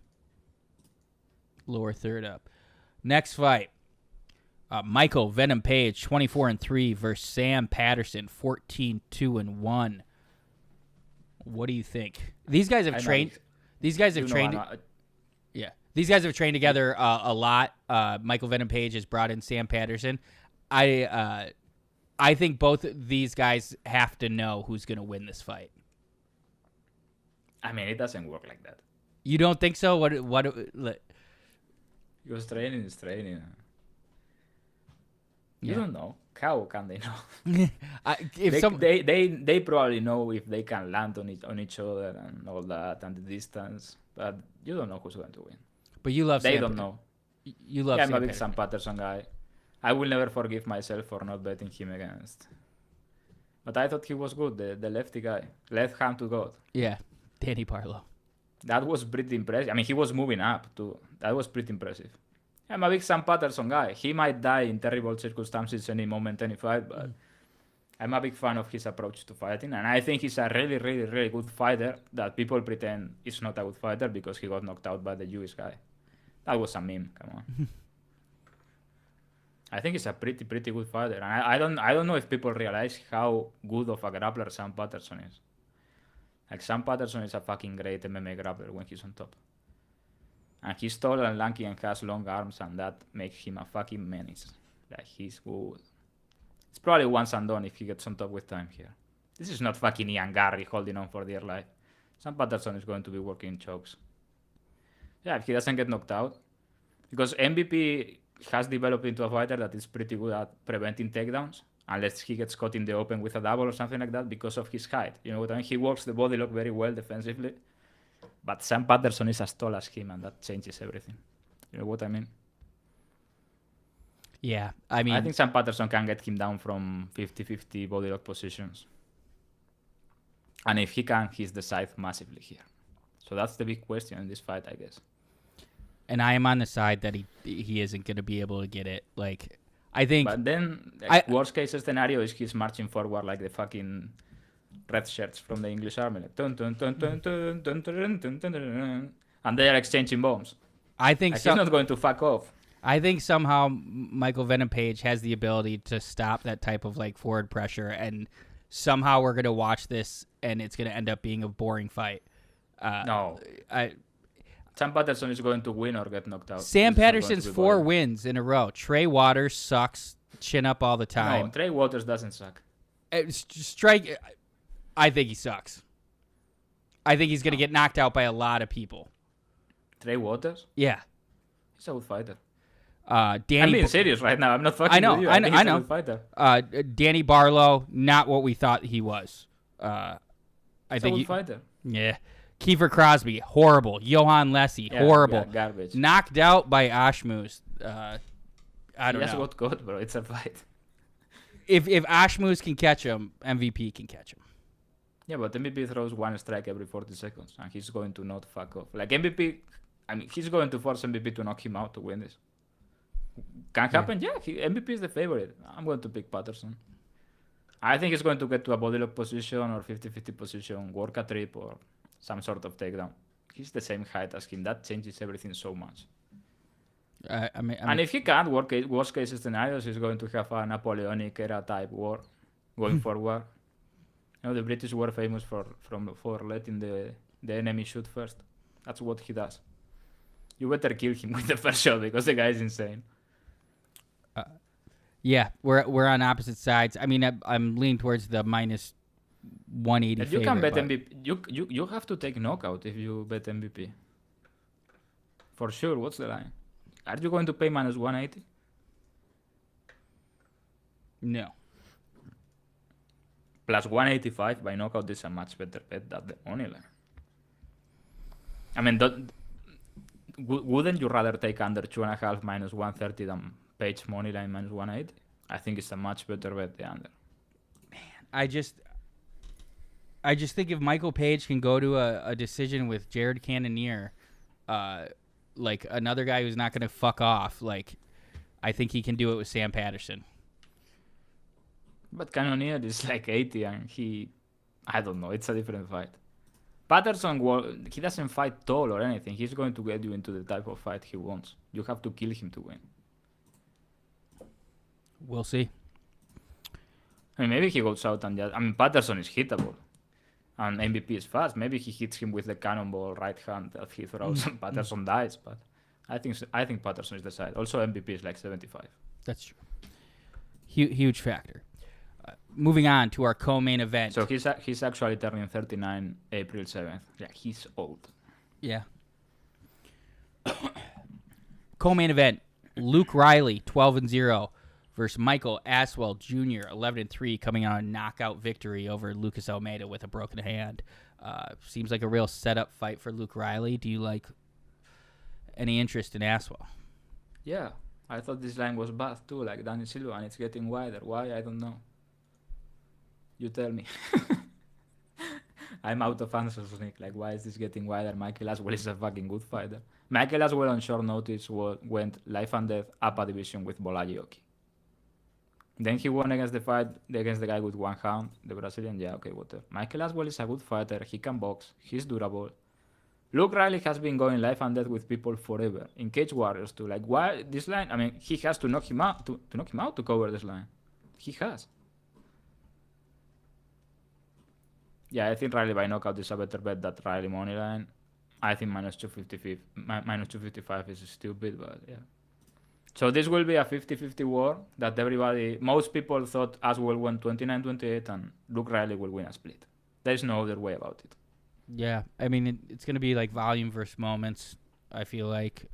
lower third up. Next fight. Michael Venom Page 24-3 versus Sam Patterson 14-2-1. What do you think? These guys have trained. These guys have trained. Yeah, these guys have trained together a lot. Michael Venom Page has brought in Sam Patterson. I think both of these guys have to know who's going to win this fight. I mean, it doesn't work like that. You don't think so? What? Because training is training. You don't know. How can they know? They probably know if they can land on each other and all that and the distance, but you don't know who's going to win. But you love. They don't know. You love. Yeah, I'm a big Sam Patterson guy. I will never forgive myself for not betting him against. But I thought he was good, the lefty guy, left hand to God. Yeah, Danny Barlow. That was pretty impressive. I mean, he was moving up too. That was pretty impressive. I'm a big Sam Patterson guy. He might die in terrible circumstances any moment, any fight, but I'm a big fan of his approach to fighting. And I think he's a really, really, really good fighter that people pretend is not a good fighter because he got knocked out by the Jewish guy. That was a meme, come on. I think he's a pretty, pretty good fighter. And I don't know if people realize how good of a grappler Sam Patterson is. Like, Sam Patterson is a fucking great MMA grappler when he's on top. And he's tall and lanky and has long arms, and that makes him a fucking menace. Like, he's good. It's probably once and done if he gets on top with time here. This is not fucking Ian Garry holding on for dear life. Sam Patterson is going to be working chokes. Yeah, if he doesn't get knocked out. Because MVP has developed into a fighter that is pretty good at preventing takedowns. Unless he gets caught in the open with a double or something like that because of his height. You know what I mean? He works the body lock very well defensively. But Sam Patterson is as tall as him, and that changes everything. You know what I mean? Yeah, I mean... I think Sam Patterson can get him down from 50-50 body lock positions. And if he can, he's decided massively here. So that's the big question in this fight, I guess. And I am on the side that he isn't going to be able to get it. Like, I think... But then, worst case scenario is he's marching forward like the fucking... red shirts from the English army, like dun, dun, dun, dun, dun, dun, dun, dun, dun, dun, and they are exchanging bombs. I think he's not going to fuck off. I think somehow Michael Venom Page has the ability to stop that type of like forward pressure, and somehow we're gonna watch this, and it's gonna end up being a boring fight. No, Sam Patterson is going to win or get knocked out. Sam Patterson's 4 wins in a row. Trey Waters sucks, chin up all the time. No, Trey Waters doesn't suck. Strike. I think he sucks. I think he's going to get knocked out by a lot of people. Trey Waters? Yeah. He's a good fighter. I'm being serious right now. I'm not fucking with you. I know. He's a good fighter. Danny Barlow, not what we thought he was. He's a good fighter. Yeah. Kiefer Crosby, horrible. Johan Lessie, horrible. Yeah, garbage. Knocked out by Ashmoose. I don't know. He has got good, bro. It's a fight. If Ashmoose can catch him, MVP can catch him. Yeah, but MVP throws 1 strike every 40 seconds, and he's going to not fuck off. Like MVP, I mean, he's going to force MVP to knock him out to win this. Can happen, yeah. MVP is the favorite. I'm going to pick Patterson. I think he's going to get to a body lock position or 50-50 position, work a trip or some sort of takedown. He's the same height as him. That changes everything so much. And if he can't, worst case scenarios, he's going to have a Napoleonic era type war going forward. You know, the British were famous for letting the enemy shoot first. That's what he does. You better kill him with the first shot because the guy is insane. Yeah, we're on opposite sides. I mean, I'm leaning towards the minus 180 But you can bet but MVP. You have to take knockout if you bet MVP. For sure. What's the line? Are you going to pay minus 180? No. Plus 185 by knockout is a much better bet than the money line. I mean, wouldn't you rather take under 2.5 minus 130 than Page money line minus 180? I think it's a much better bet the under. I just think if Michael Page can go to a decision with Jared Cannonier, like another guy who's not going to fuck off, like I think he can do it with Sam Patterson. But Cannonier is like 80 and I don't know, it's a different fight. Patterson, he doesn't fight tall or anything. He's going to get you into the type of fight he wants. You have to kill him to win. We'll see. I mean, maybe he goes out and just... I mean, Patterson is hittable. And MVP is fast. Maybe he hits him with the cannonball right hand that he throws and Patterson dies. But I think Patterson is the side. Also, MVP is like 75. That's true. Huge factor. Moving on to our co-main event. So he's actually turning 39 April 7th. Yeah, he's old. Yeah. Co-main event. Luke Riley, 12-0, versus Michael Aswell Jr., 11-3, coming on a knockout victory over Lucas Almeida with a broken hand. Seems like a real setup fight for Luke Riley. Do you like any interest in Aswell? Yeah, I thought this line was bad too, like Danny Silva, and it's getting wider. Why? I don't know. You tell me. I'm out of answers, Nick. Like, why is this getting wider? Michael Aswell is a fucking good fighter. Michael Aswell on short notice went life and death up a division with Baraniewski. Then he won against the guy with one hand, the Brazilian. Yeah, okay, whatever. Michael Aswell is a good fighter. He can box. He's durable. Luke Riley has been going life and death with people forever. In Cage Warriors too. Like, why this line? I mean, he has to knock him out to cover this line. He has. Yeah, I think Riley by knockout is a better bet than Riley money line. I think minus 255 is stupid, but yeah. So this will be a 50-50 war that most people thought Aswell won 29-28 and Luke Riley will win a split. There's no other way about it. Yeah, I mean, it's going to be like volume versus moments, I feel like.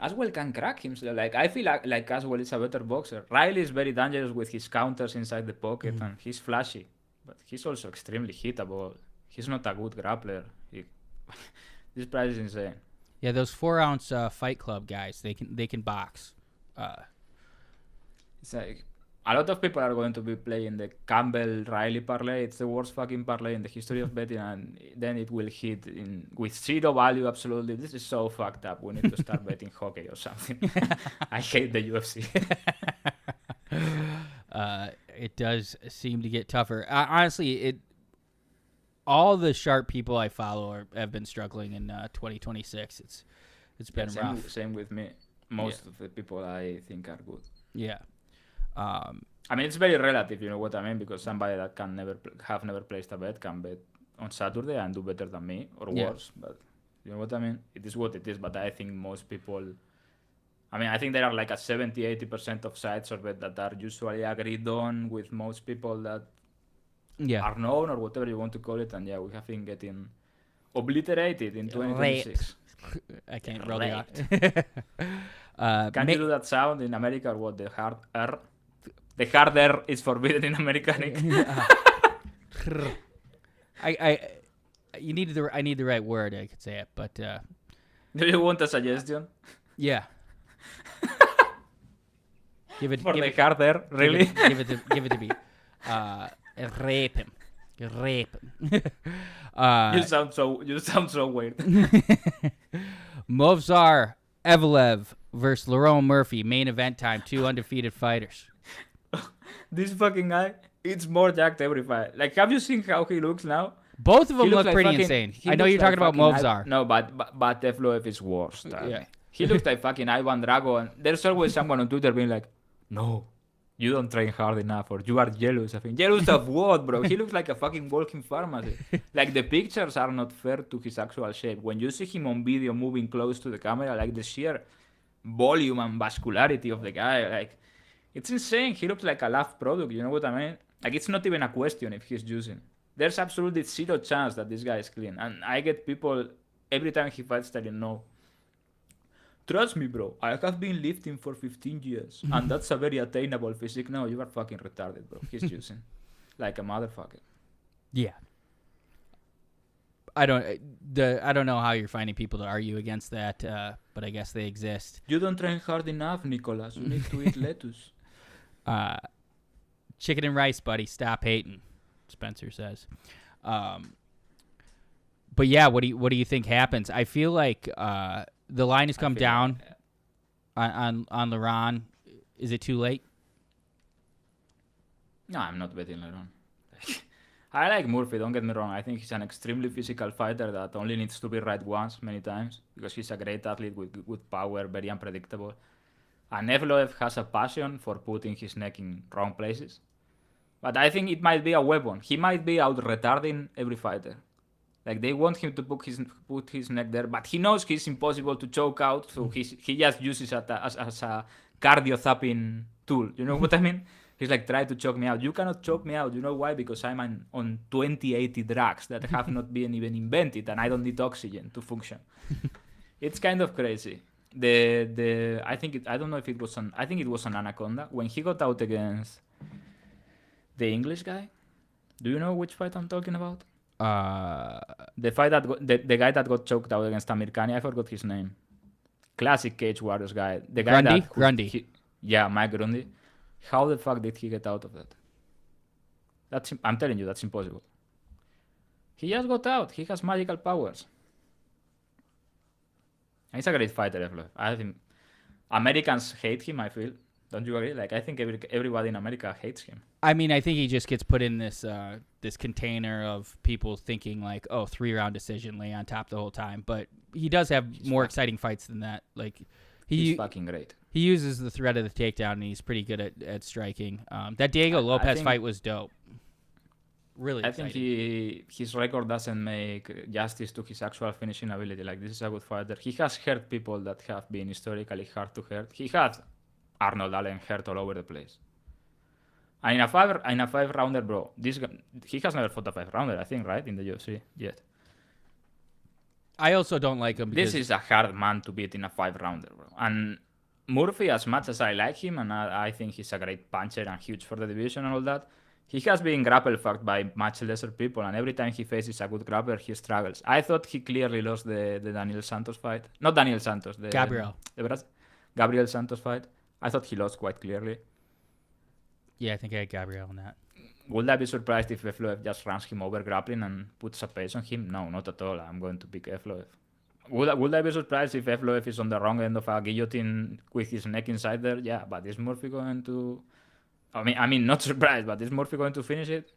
Aswell can crack himself. Like, I feel like Aswell is a better boxer. Riley is very dangerous with his counters inside the pocket and he's flashy. But he's also extremely hittable. He's not a good grappler. This price is insane. Yeah, those 4-ounce Fight Club guys, they can box. It's like a lot of people are going to be playing the Campbell Riley parlay. It's the worst fucking parlay in the history of betting, and then it will hit with zero value. Absolutely, this is so fucked up. We need to start betting hockey or something. I hate the UFC. It does seem to get tougher. Honestly, all the sharp people I follow have been struggling in 2026. It's been rough. Same with me. Most of the people I think are good. Yeah. I mean, it's very relative, you know what I mean? Because somebody that can never placed a bet can bet on Saturday and do better than me or worse. But you know what I mean? It is what it is. But I think most people... I mean, I think there are like a 70-80% of sites or bet that are usually agreed on with most people that are known or whatever you want to call it. And yeah, we have been getting obliterated in 2026. I can't roll it out. Can you do that sound in America or what? The hard R? The hard R is forbidden in America, Nick. I need the right word. I could say it, but do you want a suggestion? Yeah. Give it for the hard R, really? Give it to me. Rape him. You sound so weird. Movsar Evloev versus Lerone Murphy, main event time, 2 undefeated fighters. This fucking guy, it's more jacked every fight. Like, have you seen how he looks now? Both of them look like pretty fucking, insane. I know you're talking about Movsar. No, but Evloev is worse. Yeah. He looks like fucking Ivan Drago, and there's always someone on Twitter being like, no, you don't train hard enough, or you are jealous of him. Jealous of what, bro? He looks like a fucking walking pharmacy. Like, the pictures are not fair to his actual shape. When you see him on video moving close to the camera, like the sheer volume and vascularity of the guy, like, It's insane. He looks like a love product. You know what I mean? Like, it's not even a question if he's juicing. There's absolutely zero chance that this guy is clean. And I get people every time he fights telling no. Trust me, bro. I have been lifting for 15 years, and that's a very attainable physique. No, you are fucking retarded, bro. He's juicing like a motherfucker. Yeah. I don't know how you're finding people to argue against that, but I guess they exist. You don't train hard enough, Nicholas. You need to eat lettuce. Chicken and rice, buddy. Stop hating, Spencer says. But yeah, what do you think happens? I feel like the line has come down on Laurent. Is it too late? No, I'm not betting Laurent. I like Murphy, don't get me wrong. I think he's an extremely physical fighter that only needs to be right once, many times, because he's a great athlete with good power, very unpredictable. And Evloev has a passion for putting his neck in wrong places. But I think it might be a weapon. He might be out-retarding every fighter. Like, they want him to put his neck there, but he knows he's impossible to choke out, so he just uses it as a cardio-zapping tool. You know what I mean? He's like, try to choke me out. You cannot choke me out. You know why? Because I'm on 2080 drugs that have not been even invented, and I don't need oxygen to function. It's kind of crazy. I don't know if it was I think it was an Anaconda when he got out against the English guy. Do you know which fight I'm talking about? The fight that the guy that got choked out against Amir Khani. I forgot his name. Classic Cage Warriors guy. The guy Grundy. Yeah, Mike Grundy. How the fuck did he get out of that? I'm telling you, that's impossible. He just got out. He has magical powers. He's a great fighter, Evloev. I think Americans hate him, I feel. Don't you agree? Like, I think everybody in America hates him. I mean, I think he just gets put in this this container of people thinking like, oh, 3-round decision, lay on top the whole time. But he does have more exciting fights than that. Like, he's fucking great. He uses the threat of the takedown, and he's pretty good at striking. That Diego Lopez fight was dope. Really exciting. I think his record doesn't make justice to his actual finishing ability. Like, this is a good fighter. He has hurt people that have been historically hard to hurt. He had Arnold Allen hurt all over the place. And in a 5-rounder, bro, he has never fought a 5-rounder, I think, right, in the UFC yet. I also don't like him because this is a hard man to beat in a 5-rounder, bro. And Murphy, as much as I like him, and I think he's a great puncher and huge for the division and all that, he has been grapple fucked by much lesser people, and every time he faces a good grappler, he struggles. I thought he clearly lost the Daniel Santos fight. Not Daniel Santos, Gabriel Santos fight. I thought he lost quite clearly. Yeah, I think I had Gabriel on that. Would I be surprised if Evloev just runs him over grappling and puts a pace on him? No, not at all. I'm going to pick Evloev. Would I be surprised if Evloev is on the wrong end of a guillotine with his neck inside there? Yeah, but is Murphy going to... I mean, not surprised, but is Murphy going to finish it?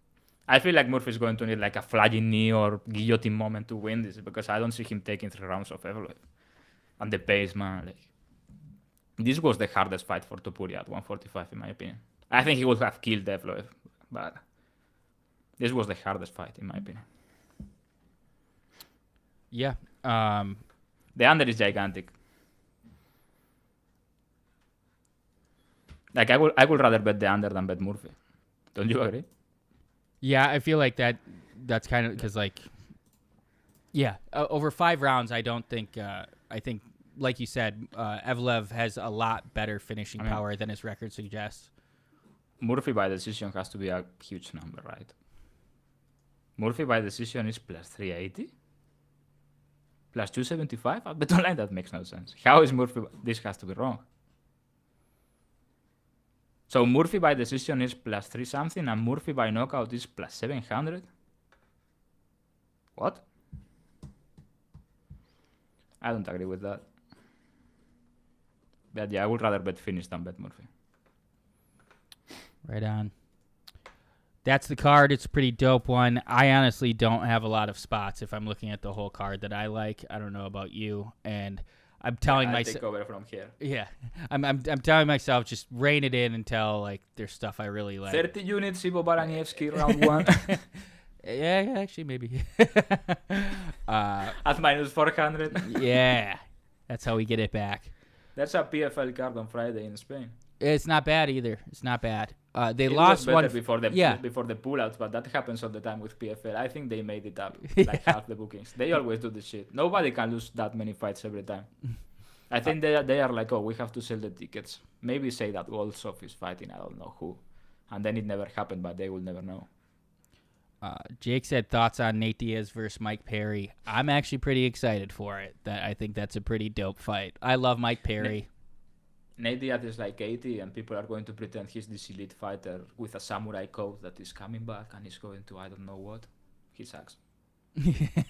I feel like Murphy is going to need like a flying knee or guillotine moment to win this, because I don't see him taking 3 rounds of Evloev. And the pace, man, like... This was the hardest fight for Topuria at 145, in my opinion. I think he would have killed Evloev, but this was the hardest fight, in my opinion. Yeah. The under is gigantic. Like, I would rather bet the under than bet Murphy. Don't you agree? Yeah, I feel like that's kind of because, like, yeah, over 5 rounds, I don't think. I think, like you said, Evloev has a lot better finishing power than his record suggests. Murphy by decision has to be a huge number, right? Murphy by decision is plus 380? Plus 275? I'll bet online that makes no sense. How is Murphy... This has to be wrong. So Murphy by decision is plus 3 something, and Murphy by knockout is plus 700? What? I don't agree with that. But yeah, I would rather bet finish than bet Murphy. Right on. That's the card. It's a pretty dope one. I honestly don't have a lot of spots if I'm looking at the whole card that I like. I don't know about you, and I'm telling myself. Take over from here. Yeah, I'm telling myself just rein it in until like there's stuff I really like. 30 units, Ivo Baraniewski, round 1. Yeah, actually maybe. At minus 400. Yeah, that's how we get it back. That's a PFL card on Friday in Spain. It's not bad either. It's not bad. They It lost was one. better before the pullouts, but that happens all the time with PFL. I think they made it up, like half the bookings. They always do this shit. Nobody can lose that many fights every time. I think they are like, oh, we have to sell the tickets. Maybe say that Goldsov is fighting, I don't know who. And then it never happened, but they will never know. Jake said thoughts on Nate Diaz versus Mike Perry. I'm actually pretty excited for it. I think that's a pretty dope fight. I love Mike Perry. Nate Diaz is like 80, and people are going to pretend he's this elite fighter with a samurai code that is coming back, and he's going to I don't know what. He sucks.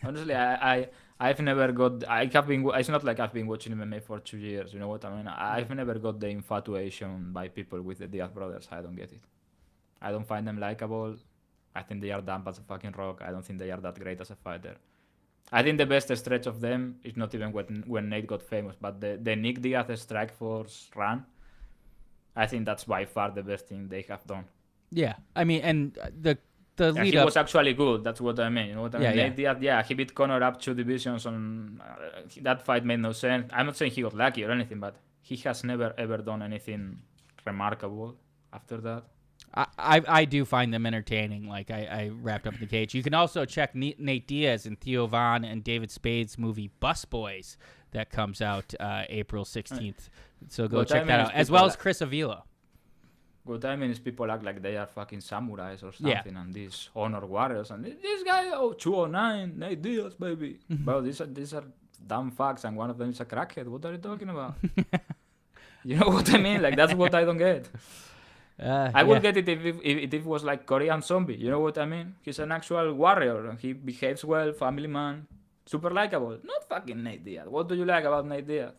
Honestly, I've never got. It's not like I've been watching MMA for 2 years. You know what I mean? I've never got the infatuation by people with the Diaz brothers. I don't get it. I don't find them likable. I think they are dumb as a fucking rock. I don't think they are that great as a fighter. I think the best stretch of them is not even when Nate got famous, but the Nick Diaz Strikeforce run. I think that's by far the best thing they have done. Yeah, I mean, and the lead he up was actually good. That's what I mean. You know what I mean? Nate Diaz, he beat Conor up 2 divisions. That fight made no sense. I'm not saying he got lucky or anything, but he has never ever done anything remarkable after that. I do find them entertaining. Like I wrapped up the cage. You can also check Nate Diaz and Theo Von and David Spade's movie Bus Boys that comes out April 16th. So go check that out, as well as Chris Avila. What I mean is people act like they are fucking samurais or something, and these honor warriors, and this guy, 209, Nate Diaz, baby. Bro, these are dumb facts, and one of them is a crackhead. What are you talking about? You know what I mean? Like, that's what I don't get. I would get it if it was like Korean Zombie. You know what I mean? He's an actual warrior, and he behaves well, family man, super likable. Not fucking Nate Diaz. What do you like about Nate Diaz?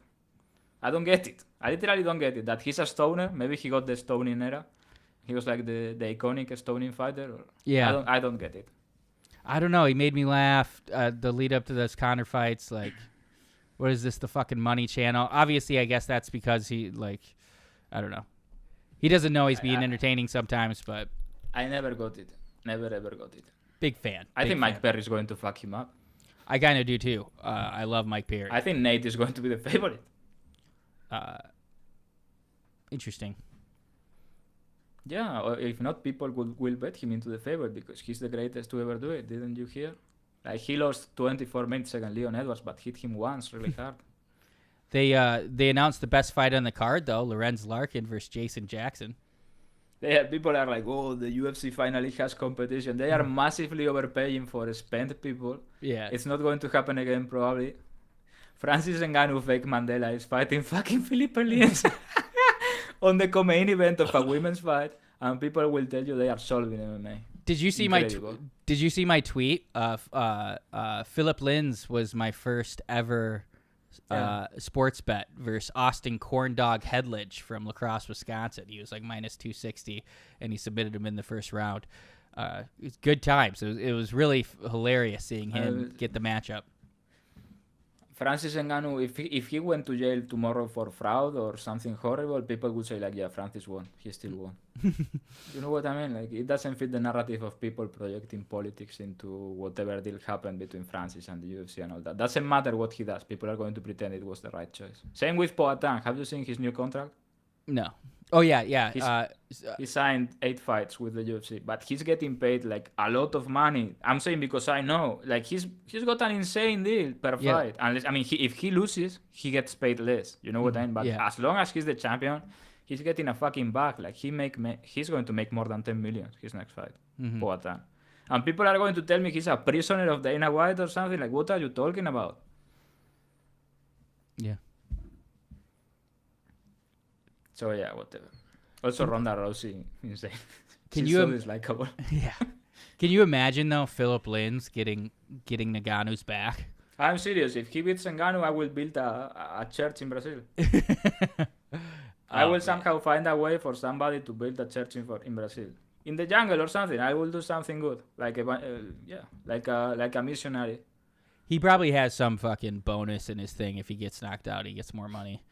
I don't get it. I literally don't get it. That he's a stoner. Maybe he got the stoning era. He was like the iconic stoning fighter. Yeah. I don't get it. I don't know. He made me laugh. The lead up to those Conor fights, like, what is this? The fucking Money Channel. Obviously, I guess that's because he, like, I don't know. He doesn't know he's being entertaining sometimes, but I never got it. Never ever got it. Big fan. I think Mike Perry is going to fuck him up. I kind of do too. I love Mike Perry. I think Nate is going to be the favorite. Interesting. Yeah, or if not, people will bet him into the favorite because he's the greatest to ever do it. Didn't you hear? Like, he lost 24 minutes against Leon Edwards, but hit him once really hard. They announced the best fight on the card though, Lorenz Larkin versus Jason Jackson. People are like, oh, the UFC finally has competition. They are massively overpaying for spent people. Yeah. It's not going to happen again probably. Francis Ngannou, fake Mandela, is fighting fucking Felipe Liens on the co-main event of a women's fight, and people will tell you they are solving MMA. Did you see my tweet? Philip Lins was my first ever sports bet versus Austen Corndog Headledge from La Crosse, Wisconsin. He was like minus 260, and he submitted him in the first round. It's good times. It was really hilarious seeing him get the matchup. Francis Ngannou, if he went to jail tomorrow for fraud or something horrible, people would say like, yeah, Francis won. He still won. You know what I mean? Like, it doesn't fit the narrative of people projecting politics into whatever deal happened between Francis and the UFC and all that. Doesn't matter what he does. People are going to pretend it was the right choice. Same with Poatan. Have you seen his new contract? No. Oh, yeah. He signed 8 fights with the UFC, but he's getting paid like a lot of money. I'm saying because I know, like, he's got an insane deal per fight. Unless, I mean, if he loses, he gets paid less. You know what I mean? But as long as he's the champion, he's getting a fucking bag. Like, he's going to make more than 10 million his next fight. Poatan. And people are going to tell me he's a prisoner of Dana White or something. Like, what are you talking about? Yeah. So yeah, whatever. Also, Ronda Rousey, insane. Can She's you so dislikable. Yeah. Can you imagine though, Philip Lins getting Ngannou's back? I'm serious. If he beats Ngannou, I will build a church in Brazil. I will somehow find a way for somebody to build a church in Brazil, in the jungle or something. I will do something good, like a missionary. He probably has some fucking bonus in his thing. If he gets knocked out, he gets more money.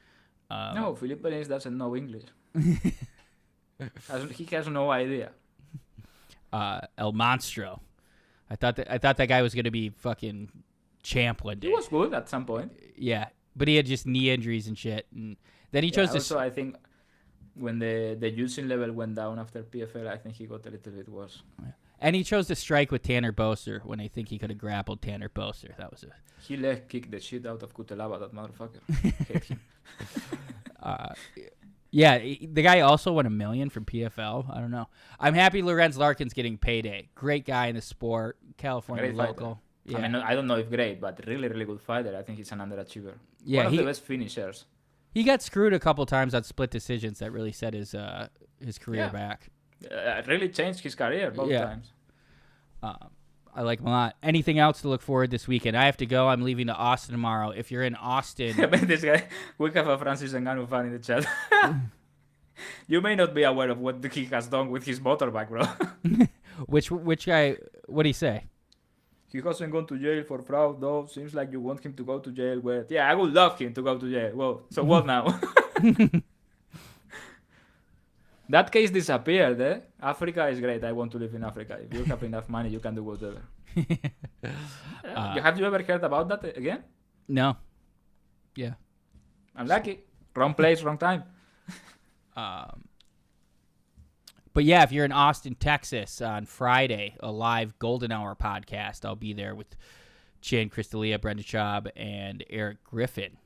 No, Felipe Lins doesn't know English. He has no idea. El Monstro. I thought that guy was gonna be fucking champ one day. He was good at some point. Yeah, but he had just knee injuries and shit, and then he chose to. Also, I think when the using level went down after PFL, I think he got a little bit worse. And he chose to strike with Tanner Boser when I think he could have grappled Tanner Boser. That was He leg kicked the shit out of Kutelaba, that motherfucker. Hate him. Yeah, the guy also won $1 million from PFL. I don't know. I'm happy Lorenz Larkin's getting payday. Great guy in the sport, California Great local. Fighter. Yeah. I mean, I don't know if great, but really, really good fighter. I think he's an underachiever. Yeah, One of the best finishers. He got screwed a couple times on split decisions that really set his career back. Really changed his career both times. I like him a lot. Anything else to look forward this weekend? I have to go. I'm leaving to Austen tomorrow. If you're in Austen... This guy, we have a Francis Ngannou fan in the chat. You may not be aware of what he has done with his motorbike, bro. Which guy? What'd he say? He hasn't gone to jail for fraud, though. Seems like you want him to go to jail. Well, yeah, I would love him to go to jail. Well, so what now? That case disappeared, eh? Africa is great. I want to live in Africa. If you have enough money, you can do whatever. Have you ever heard about that again? No. Yeah. Unlucky. Wrong place, wrong time. But yeah, if you're in Austin, Texas on Friday, a live Golden Hour podcast, I'll be there with Chin, Crystalia, Brenda Schaub, and Eric Griffin.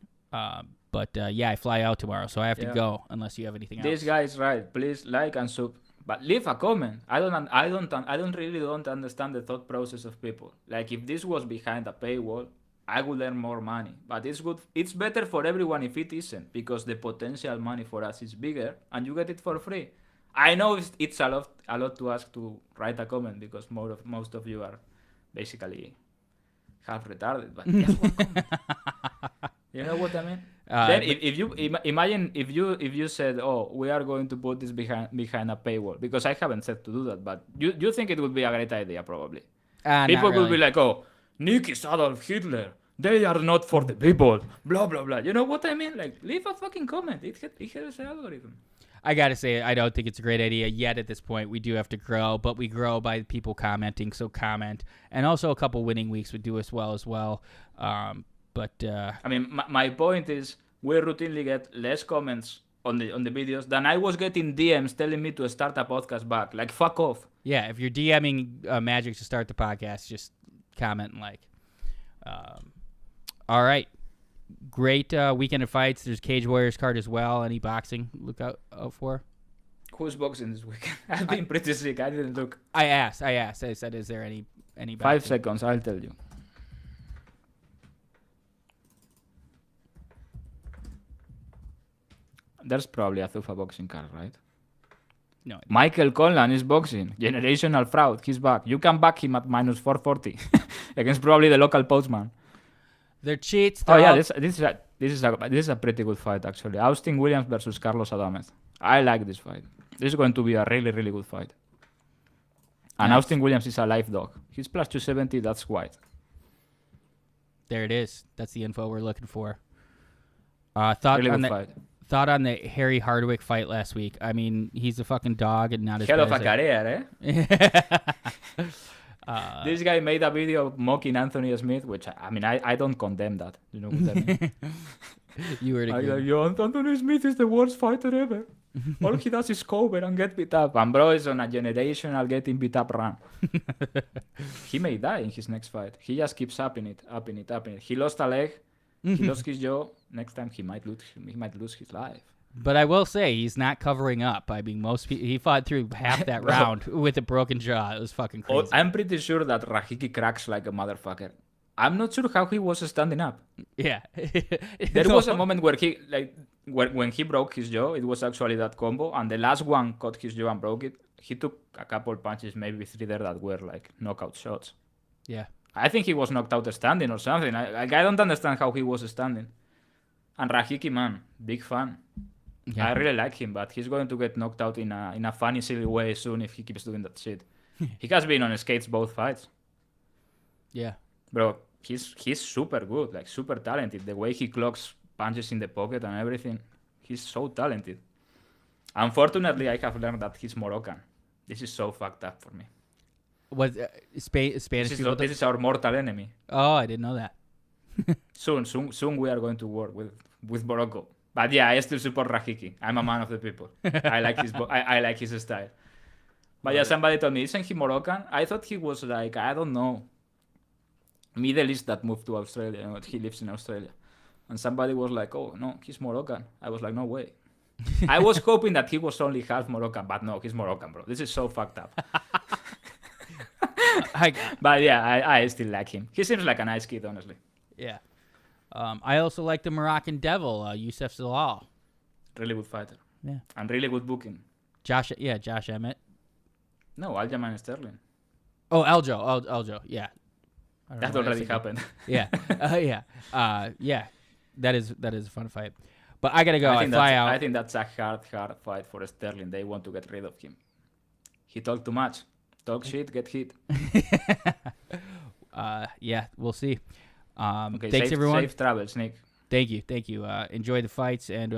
But I fly out tomorrow, so I have to go unless you have anything else. This guy is right. Please like and sub, but leave a comment. I don't really understand the thought process of people. Like if this was behind a paywall, I would earn more money. But it's good. It's better for everyone if it isn't, because the potential money for us is bigger, and you get it for free. I know it's a lot to ask to write a comment, because most of you are basically half retarded. But just one comment. You know what I mean? Then if you imagine if you said, oh, we are going to put this behind a paywall, because I haven't said to do that, but you think it would be a great idea probably. People will be like, oh, Nick is Adolf Hitler. They are not for the people. Blah blah blah. You know what I mean? Like, leave a fucking comment. It has the algorithm. I gotta say, I don't think it's a great idea yet at this point. We do have to grow, but we grow by people commenting, so comment. And also a couple winning weeks would do us well as well. But I mean, my point is, we routinely get less comments on the videos than I was getting DMs telling me to start a podcast back. Like, fuck off. Yeah, if you're DMing Magic to start the podcast, just comment and like. All right. Great weekend of fights. There's Cage Warriors card as well. Any boxing look out for? Who's boxing this weekend? I've been pretty sick. I didn't look. I asked. I said, is there any boxing? 5 seconds. I'll tell you. There's probably a Thufa boxing card, right? No. Michael Conlan is boxing. Generational fraud. He's back. You can back him at minus 440 against probably the local postman. They're cheats. This is a pretty good fight actually. Austen Williams versus Carlos Adames. I like this fight. This is going to be a really, really good fight. And nice. Austen Williams is a live dog. He's plus 270. That's white. There it is. That's the info we're looking for. Thought on the Harry Hardwick fight last week. I mean, he's a fucking dog and not as hell of a career, eh? This guy made a video mocking Anthony Smith, which I don't condemn that. You know what I mean? You were the Anthony Smith is the worst fighter ever. All he does is cover and get beat up. And bro is on a generational getting beat up run. He may die in his next fight. He just keeps upping it. He lost a leg. He lost his jaw. Next time he might lose his life. But I will say he's not covering up. I mean, he fought through half that round with a broken jaw. It was fucking crazy. Oh, I'm pretty sure that Rahiki cracks like a motherfucker. I'm not sure how he was standing up. Yeah. There was a moment where when he broke his jaw, it was actually that combo, and the last one caught his jaw and broke it. He took a couple punches, maybe 3 there, that were like knockout shots. Yeah. I think he was knocked out standing or something. I don't understand how he was standing. And Rahiki, man, big fan. Yeah. I really like him, but he's going to get knocked out in a funny, silly way soon if he keeps doing that shit. He has been on skates both fights. Yeah. Bro, he's super good, like super talented. The way he clocks punches in the pocket and everything, he's so talented. Unfortunately, I have learned that he's Moroccan. This is so fucked up for me. What Spanish? This is our mortal enemy. Oh, I didn't know that. Soon we are going to work with Morocco. But yeah, I still support Rahiki. I'm a man of the people. I like his I like his style. But yeah, somebody told me, isn't he Moroccan? I thought he was like, I don't know, Middle East that moved to Australia. He lives in Australia. And somebody was like, oh, no, he's Moroccan. I was like, no way. I was hoping that he was only half Moroccan, but no, he's Moroccan, bro. This is so fucked up. But yeah, I still like him. He seems like a nice kid, honestly. Yeah. I also like the Moroccan Devil, Youssef Zalal. Really good fighter. Yeah. And really good booking. Josh Emmett. No, Aljamain Sterling. Oh, Aljo. Yeah. That already happened. Yeah. Yeah. That is a fun fight. But I gotta go. I fly out. I think that's a hard fight for Sterling. They want to get rid of him. He talked too much. Talk shit, get hit. Yeah, we'll see. Okay, Thanks everyone. Safe travels, Nick. Thank you. Enjoy the fights and